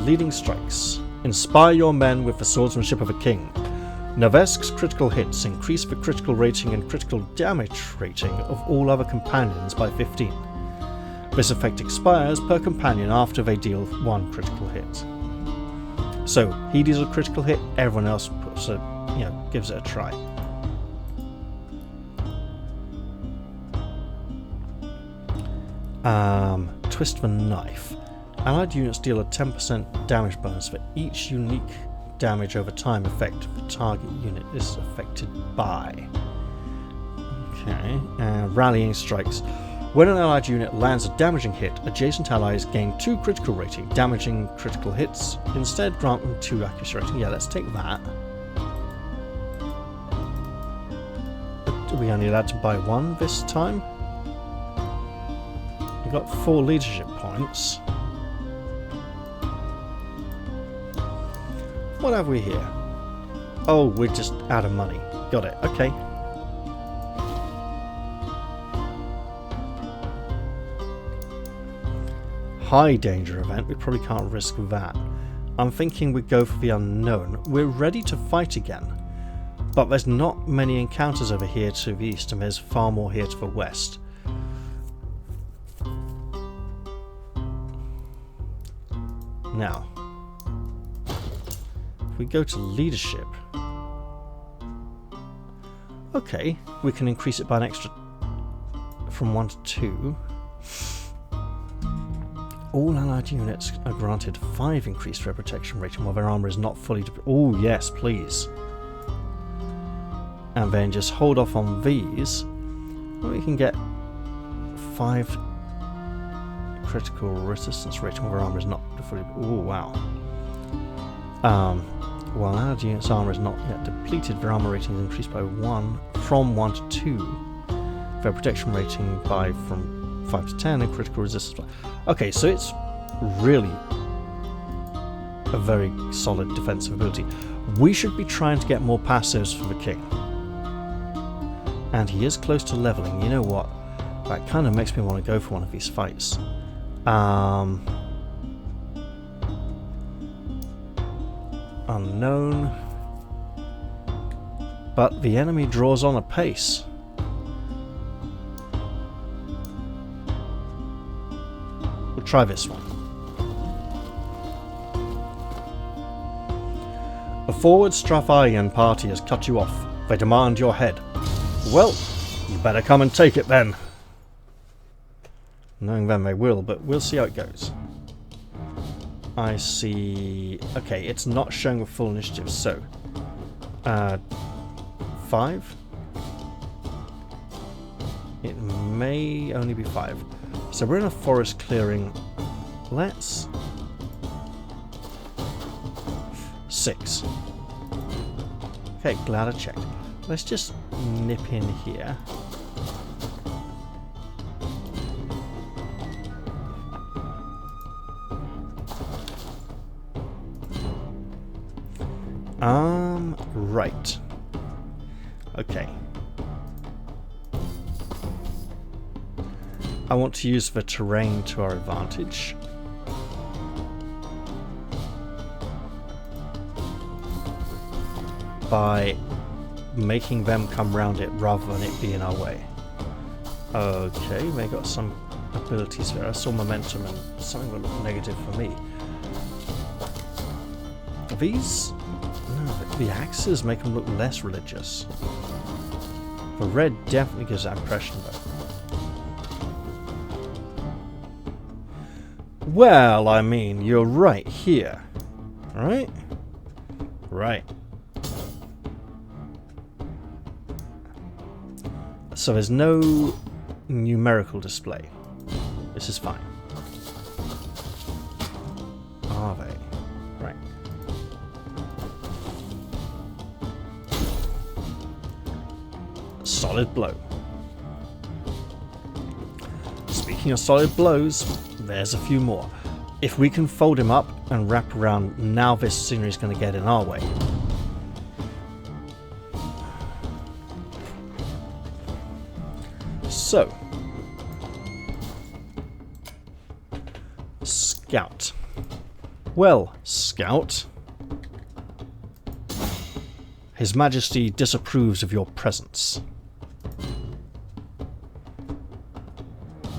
Leading strikes. Inspire your men with the swordsmanship of a king. Nervesk's critical hits increase the critical rating and critical damage rating of all other companions by 15. This effect expires per companion after they deal 1 critical hit. So he deals a critical hit, everyone else puts a, gives it a try. Twist the knife. Allied units deal a 10% damage bonus for each unique damage over time effect the target unit is affected by. Okay, rallying strikes. When an allied unit lands a damaging hit, adjacent allies gain 2 critical rating. Damaging critical hits instead grant them 2 accuracy rating. Yeah, let's take that. But are we only allowed to buy 1 this time? We've got 4 leadership points. What have we here? Oh, we're just out of money. Got it. Okay. High danger event. We probably can't risk that. I'm thinking we go for the unknown. We're ready to fight again. But there's not many encounters over here to the east, and there's far more here to the west. Now, if we go to leadership, okay, we can increase it by an extra from 1 to 2. All allied units are granted 5 increased threat protection rating while their armor is not fully deployed. Oh yes, please. And then just hold off on these. We can get 5 critical resistance rating while their armor is not fully. Oh wow. While allied units' armor is not yet depleted, their armor rating is increased by 1 from 1 to 2. Their protection rating by from 5 to 10 and critical resistance. Okay, so it's really a very solid defensive ability. We should be trying to get more passives for the king. And he is close to leveling. You know what? That kind of makes me want to go for one of these fights. Unknown. But the enemy draws on apace. We'll try this one. A forward Stratharian party has cut you off. They demand your head. Well, you better come and take it then. Knowing them they will, but we'll see how it goes. I see... Okay, it's not showing a full initiative, so... 5? It may only be 5. So we're in a forest clearing. Let's... 6. Okay, glad I checked. Let's just nip in here. Right. Okay. I want to use the terrain to our advantage. By making them come round it rather than it be in our way. Okay, they got some abilities there. I saw momentum and something that looked negative for me. These... No, the axes make them look less religious. The red definitely gives that impression though. Well, I mean, you're right here. Right? Right. So there's no numerical display. This is fine. Are they? Right. Solid blow. Speaking of solid blows, there's a few more. If we can fold him up and wrap around, now this scenery is going to get in our way. So, Scout. Well, Scout, His Majesty disapproves of your presence.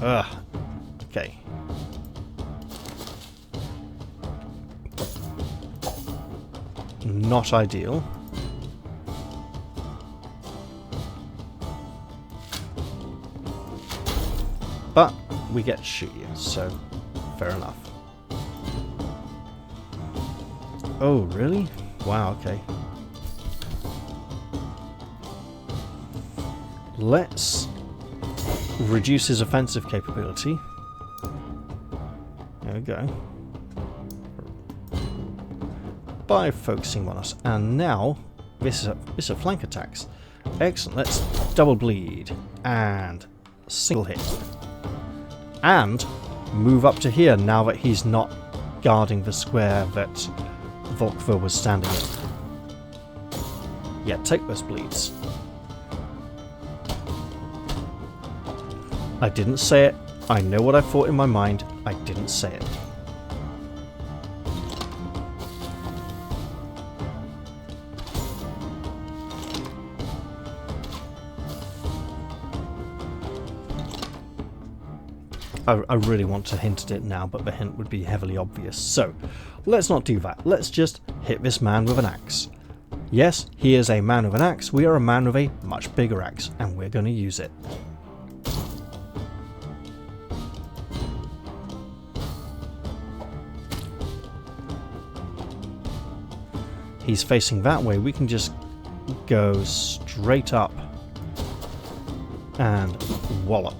Okay. Not ideal. But we get to shoot you, so fair enough. Oh, really? Wow, okay. Let's reduce his offensive capability. There we go. By focusing on us. And now, this is a flank attacks. Excellent. Let's double bleed. And single hit. And move up to here now that he's not guarding the square that Volkver was standing in. Yeah, take those bleeds. I didn't say it. I know what I thought in my mind. I didn't say it. I really want to hint at it now, but the hint would be heavily obvious. So, let's not do that. Let's just hit this man with an axe. Yes, he is a man with an axe. We are a man with a much bigger axe, and we're going to use it. He's facing that way. We can just go straight up and wallop.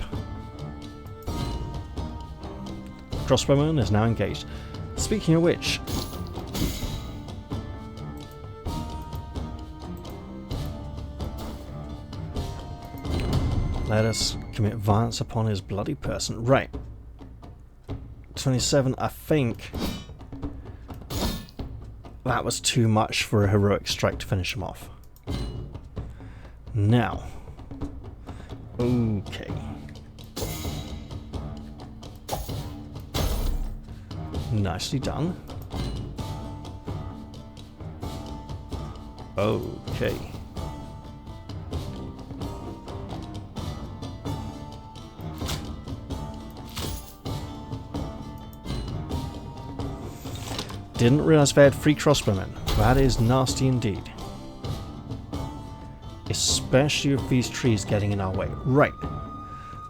Crossbowman is now engaged. Speaking of which, let us commit violence upon his bloody person. Right. 27, I think that was too much for a heroic strike to finish him off. Now, okay. Nicely done. Okay. Didn't realise they had 3 crossbowmen. That is nasty indeed. Especially with these trees getting in our way. Right.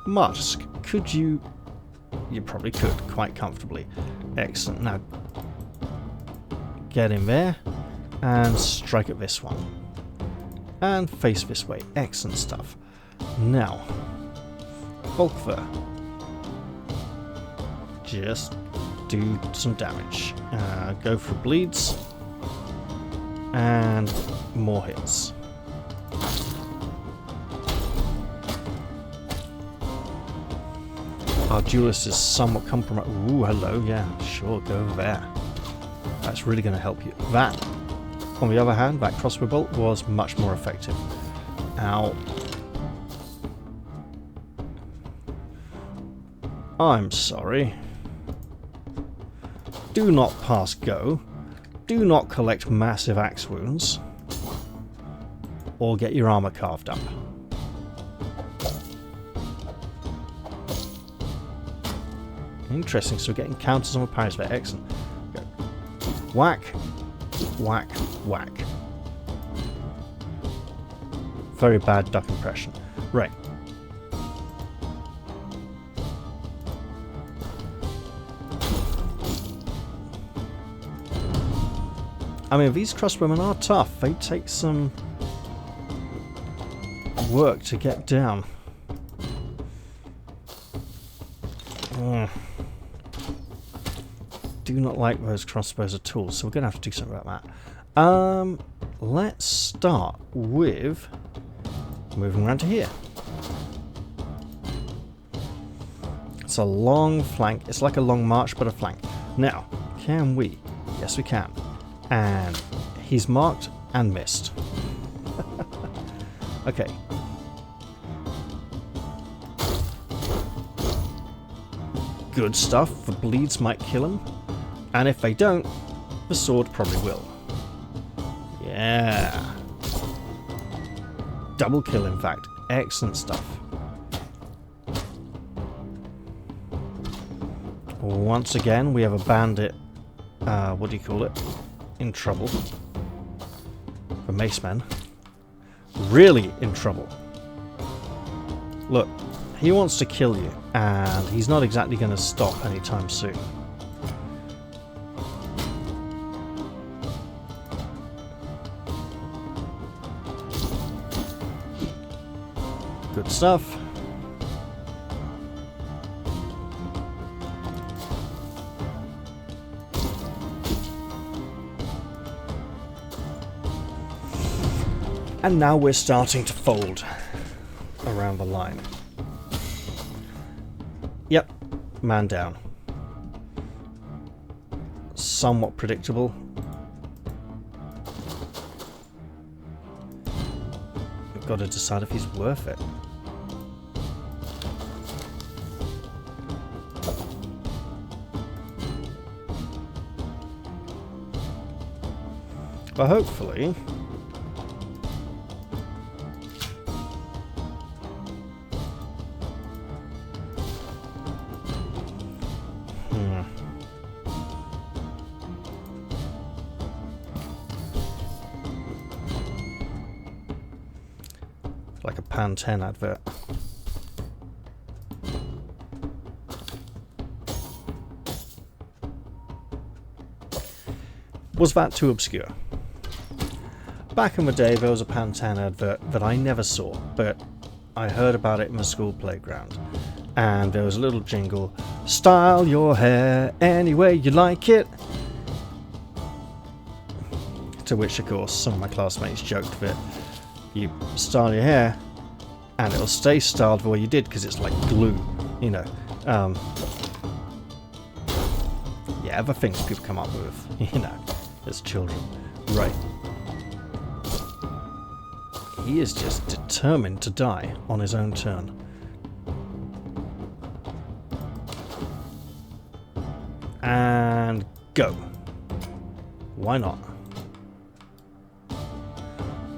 Musk, could you... You probably could, quite comfortably. Excellent. Now, get in there and strike at this one. And face this way. Excellent stuff. Now, Volkver. Just do some damage. Go for bleeds. And more hits. Our duelist is somewhat compromised. Ooh, hello, yeah, sure, go there. That's really going to help you. That, on the other hand, that crossbow bolt was much more effective. Ow. I'm sorry. Do not pass go. Do not collect massive axe wounds. Or get your armor carved up. Interesting, so we're getting counters on the parries there. Excellent. Go. Whack, whack, whack. Very bad duck impression. Right. I mean, these crossbowmen are tough. They take some work to get down. Do not like those crossbows at all, so we're going to have to do something about that. Let's start with moving around to here. It's a long flank. It's like a long march, but a flank. Now, can we? Yes, we can. And he's marked and missed. Okay. Good stuff. The bleeds might kill him. And if they don't, the sword probably will. Yeah. Double kill, in fact. Excellent stuff. Once again, we have a bandit, what do you call it? In trouble. The maceman. Really in trouble. Look, he wants to kill you, and he's not exactly going to stop anytime soon. Good stuff. And now we're starting to fold around the line. Yep, man down. Somewhat predictable. got to decide if he's worth it. But hopefully... like a Pan 10 advert. Was that too obscure? Back in the day there was a Pan 10 advert that I never saw, but I heard about it in the school playground. And there was a little jingle, "Style your hair any way you like it." To which, of course, some of my classmates joked that you style your hair and it'll stay styled the way you did because it's like glue, you know. Yeah, other things people come up with, you know, as children. Right. He is just determined to die on his own turn. And go. Why not?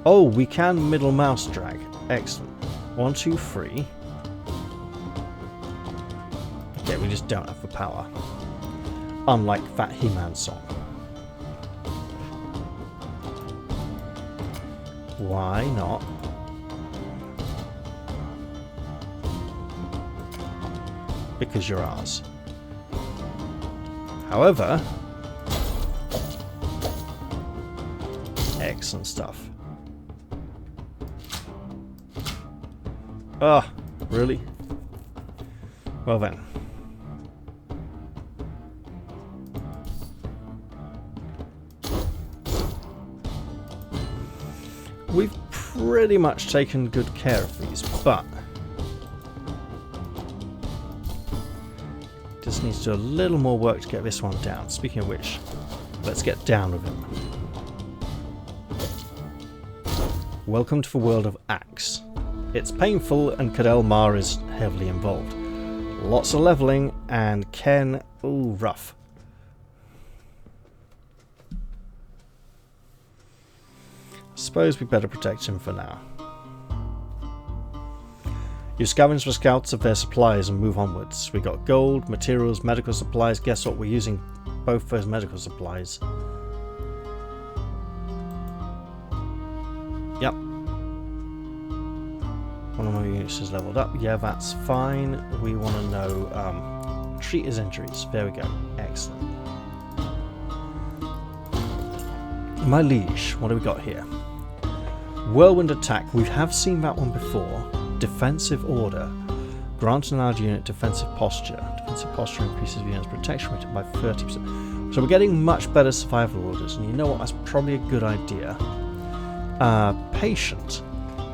Oh, we can middle mouse drag. Excellent. 1, 2, 3. Okay, we just don't have the power. Unlike that He-Man song. Why not? Because you're ours. However... excellent stuff. Ah, really? Well then. We've pretty much taken good care of these, but just needs to do a little more work to get this one down. Speaking of which, let's get down with him. Welcome to the world of Axe. It's painful and Cadell Mar is heavily involved. Lots of leveling and Ken, ooh, rough. Suppose we better protect him for now. You scavenge for scouts of their supplies and move onwards. We got gold, materials, medical supplies. Guess what? We're using both those medical supplies. Yep. One of my units is leveled up. Yeah, that's fine. We want to know, treat his injuries. There we go. Excellent. My liege, what do we got here? Whirlwind attack. We have seen that one before. Defensive order. Grant an allied unit defensive posture. Defensive posture increases the unit's protection rate by 30%. So we're getting much better survival orders, and you know what? That's probably a good idea. Patient.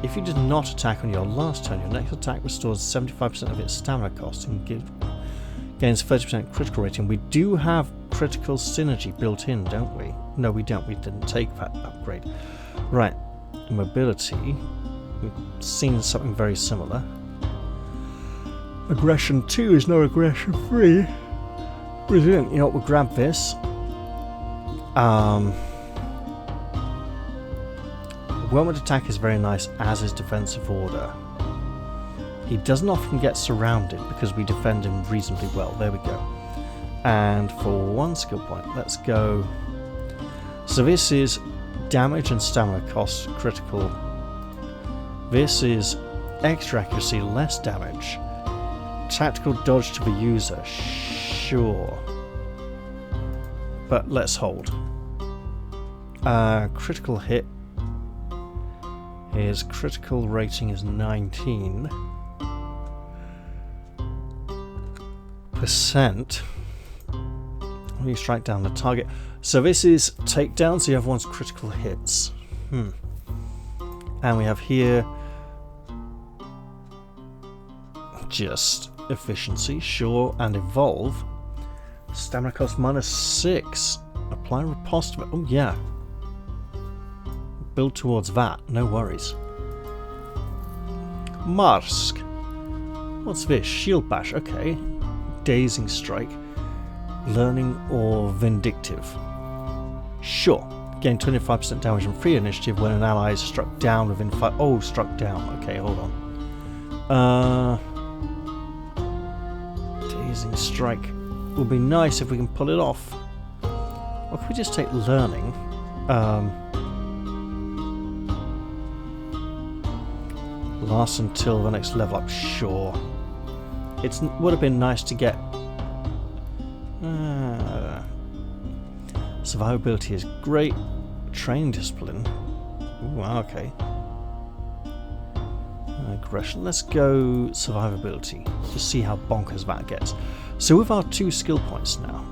If you did not attack on your last turn, your next attack restores 75% of its stamina cost and gains 30% critical rating. We do have critical synergy built in, don't we? No, we don't. We didn't take that upgrade. Right. Mobility. We've seen something very similar. Aggression 2 is no aggression 3. Brilliant. You know what? We'll grab this. Whirlwind attack is very nice, as is defensive order. He doesn't often get surrounded because we defend him reasonably well. There we go. And for one skill point, let's go. So this is damage and stamina cost critical. This is extra accuracy, less damage. Tactical dodge to the user, sure. But let's hold. Critical hit. His critical rating is 19%. When you strike down the target. So this is takedown, so you have one's critical hits. And we have here just efficiency, sure, and evolve. Stamina cost -6. Apply riposte. Oh yeah. Build towards that, no worries. Marsk. What's this? Shield bash. Okay. Dazing strike. Learning or vindictive. Sure. Gain 25% damage and free initiative when an ally is struck down within 5. Oh, struck down. Okay, hold on. Dazing strike. Would be nice if we can pull it off. Or could we just take learning? Lasts until the next level up. Sure. It would have been nice to get. Survivability is great. Training discipline. Ooh, okay. Aggression. Let's go survivability. Just see how bonkers that gets. So with our 2 skill points now.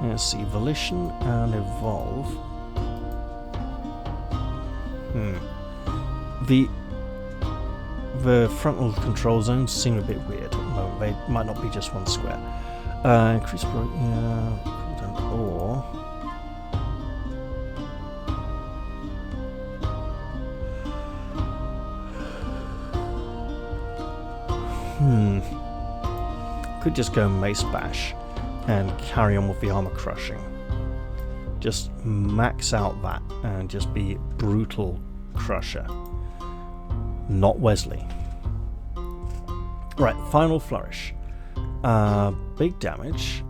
Let's see. Volition and evolve. The frontal control zones seem a bit weird at the moment. They might not be just one square. Increase cooldown or could just go mace bash and carry on with the armor crushing. Just max out that and just be brutal crusher. Not Wesley. Right, final flourish. Big damage.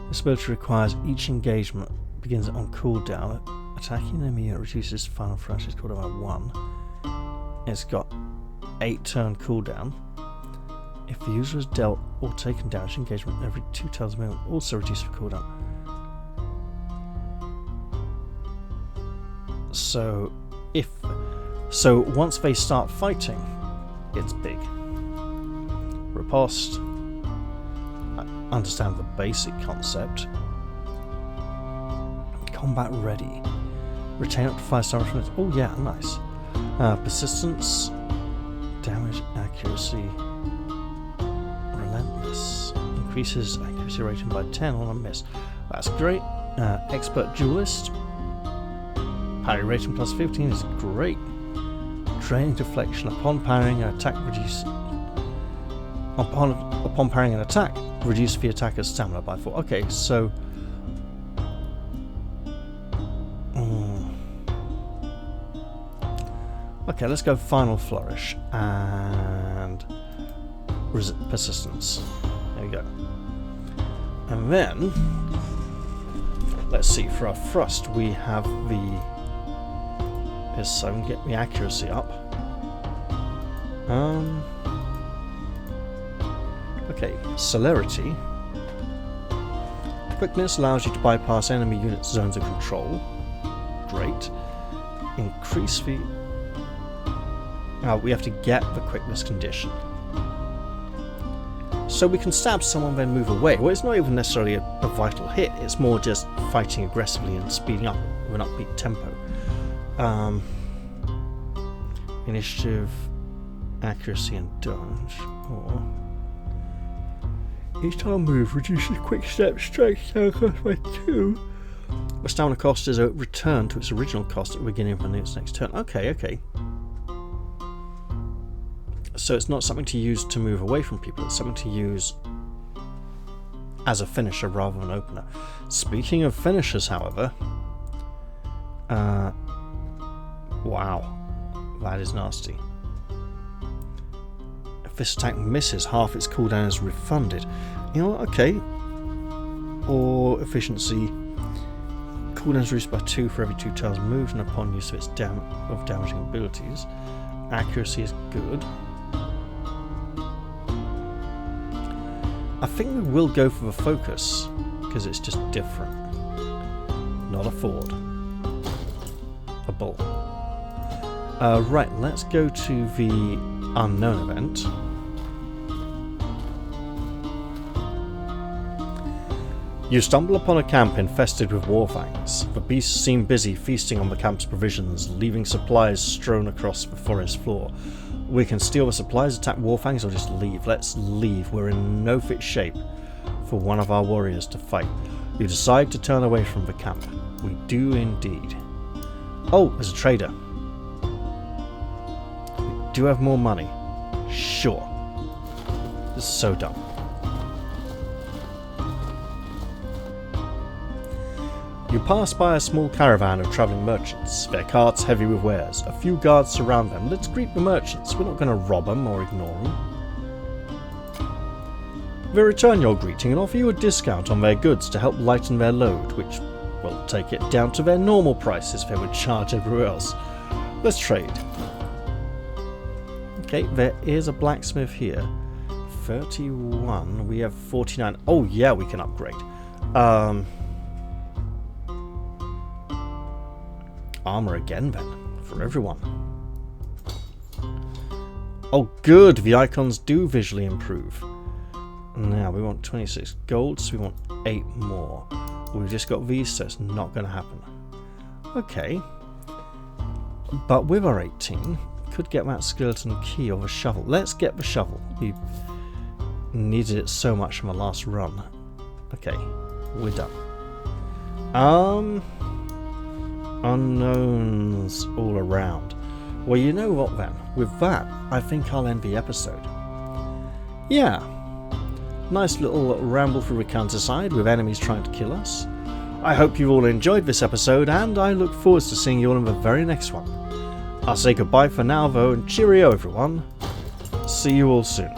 This ability requires each engagement begins on cooldown. Attacking enemy unit reduces final flash's cooldown by 1. It's got 8 turn cooldown. If the user has dealt or taken damage, engagement every 2 turns of movement also reduces the cooldown. So once they start fighting, it's big. Riposte. I understand the basic concept. Combat ready. Retain up to 5 star from it. Oh yeah, nice. Persistence. Damage, accuracy. Relentless. Increases accuracy rating by 10 on a miss. That's great. Expert duelist. Parry rating plus 15 is great. Training deflection. Upon parrying an attack, reduce. Upon parrying an attack, reduce the attacker's stamina by 4. Okay, so. Okay, let's go final flourish and persistence. There we go. And then let's see. For our thrust, we have the. So we can get the accuracy up. Okay, celerity. Quickness allows you to bypass enemy unit zones of control. Great. Increase the. We have to get the quickness condition. So we can stab someone then move away. Well, it's not even necessarily a vital hit. It's more just fighting aggressively and speeding up with an upbeat tempo. Initiative, accuracy, and dodge. Or each time move reduces quick step strike stamina cost by 2. The stamina cost is a return to its original cost at the beginning of its next turn. Okay. So it's not something to use to move away from people. It's something to use as a finisher rather than an opener. Speaking of finishers, however. Wow. That is nasty. If this attack misses, half its cooldown is refunded. You know what? Okay. Or efficiency. Cooldown is reduced by 2 for every 2 tiles moved and upon use of its damaging abilities. Accuracy is good. I think we will go for the focus because it's just different. Not a Ford. A bull. Right, let's go to the unknown event. You stumble upon a camp infested with warfangs. The beasts seem busy feasting on the camp's provisions, leaving supplies strewn across the forest floor. We can steal the supplies, attack warfangs, or just leave. Let's leave. We're in no fit shape for one of our warriors to fight. You decide to turn away from the camp. We do indeed. Oh, there's a trader. We do have more money. Sure. This is so dumb. You pass by a small caravan of travelling merchants, their carts heavy with wares. A few guards surround them. Let's greet the merchants. We're not going to rob them or ignore them. They return your greeting and offer you a discount on their goods to help lighten their load, which will take it down to their normal prices they would charge everywhere else. Let's trade. Okay, there is a blacksmith here. 31. We have 49. Oh yeah, we can upgrade. Armor again then, for everyone. Oh good, the icons do visually improve. Now we want 26 gold, so we want 8 more. We've just got these, so it's not going to happen. Okay. But with our 18, we could get that skeleton key or the shovel. Let's get the shovel. We needed it so much from the last run. Okay, we're done. Unknowns all around. Well, you know what then? With that, I think I'll end the episode. Yeah. Nice little ramble through the countryside with enemies trying to kill us. I hope you all enjoyed this episode, and I look forward to seeing you all in the very next one. I'll say goodbye for now though, and cheerio everyone. See you all soon.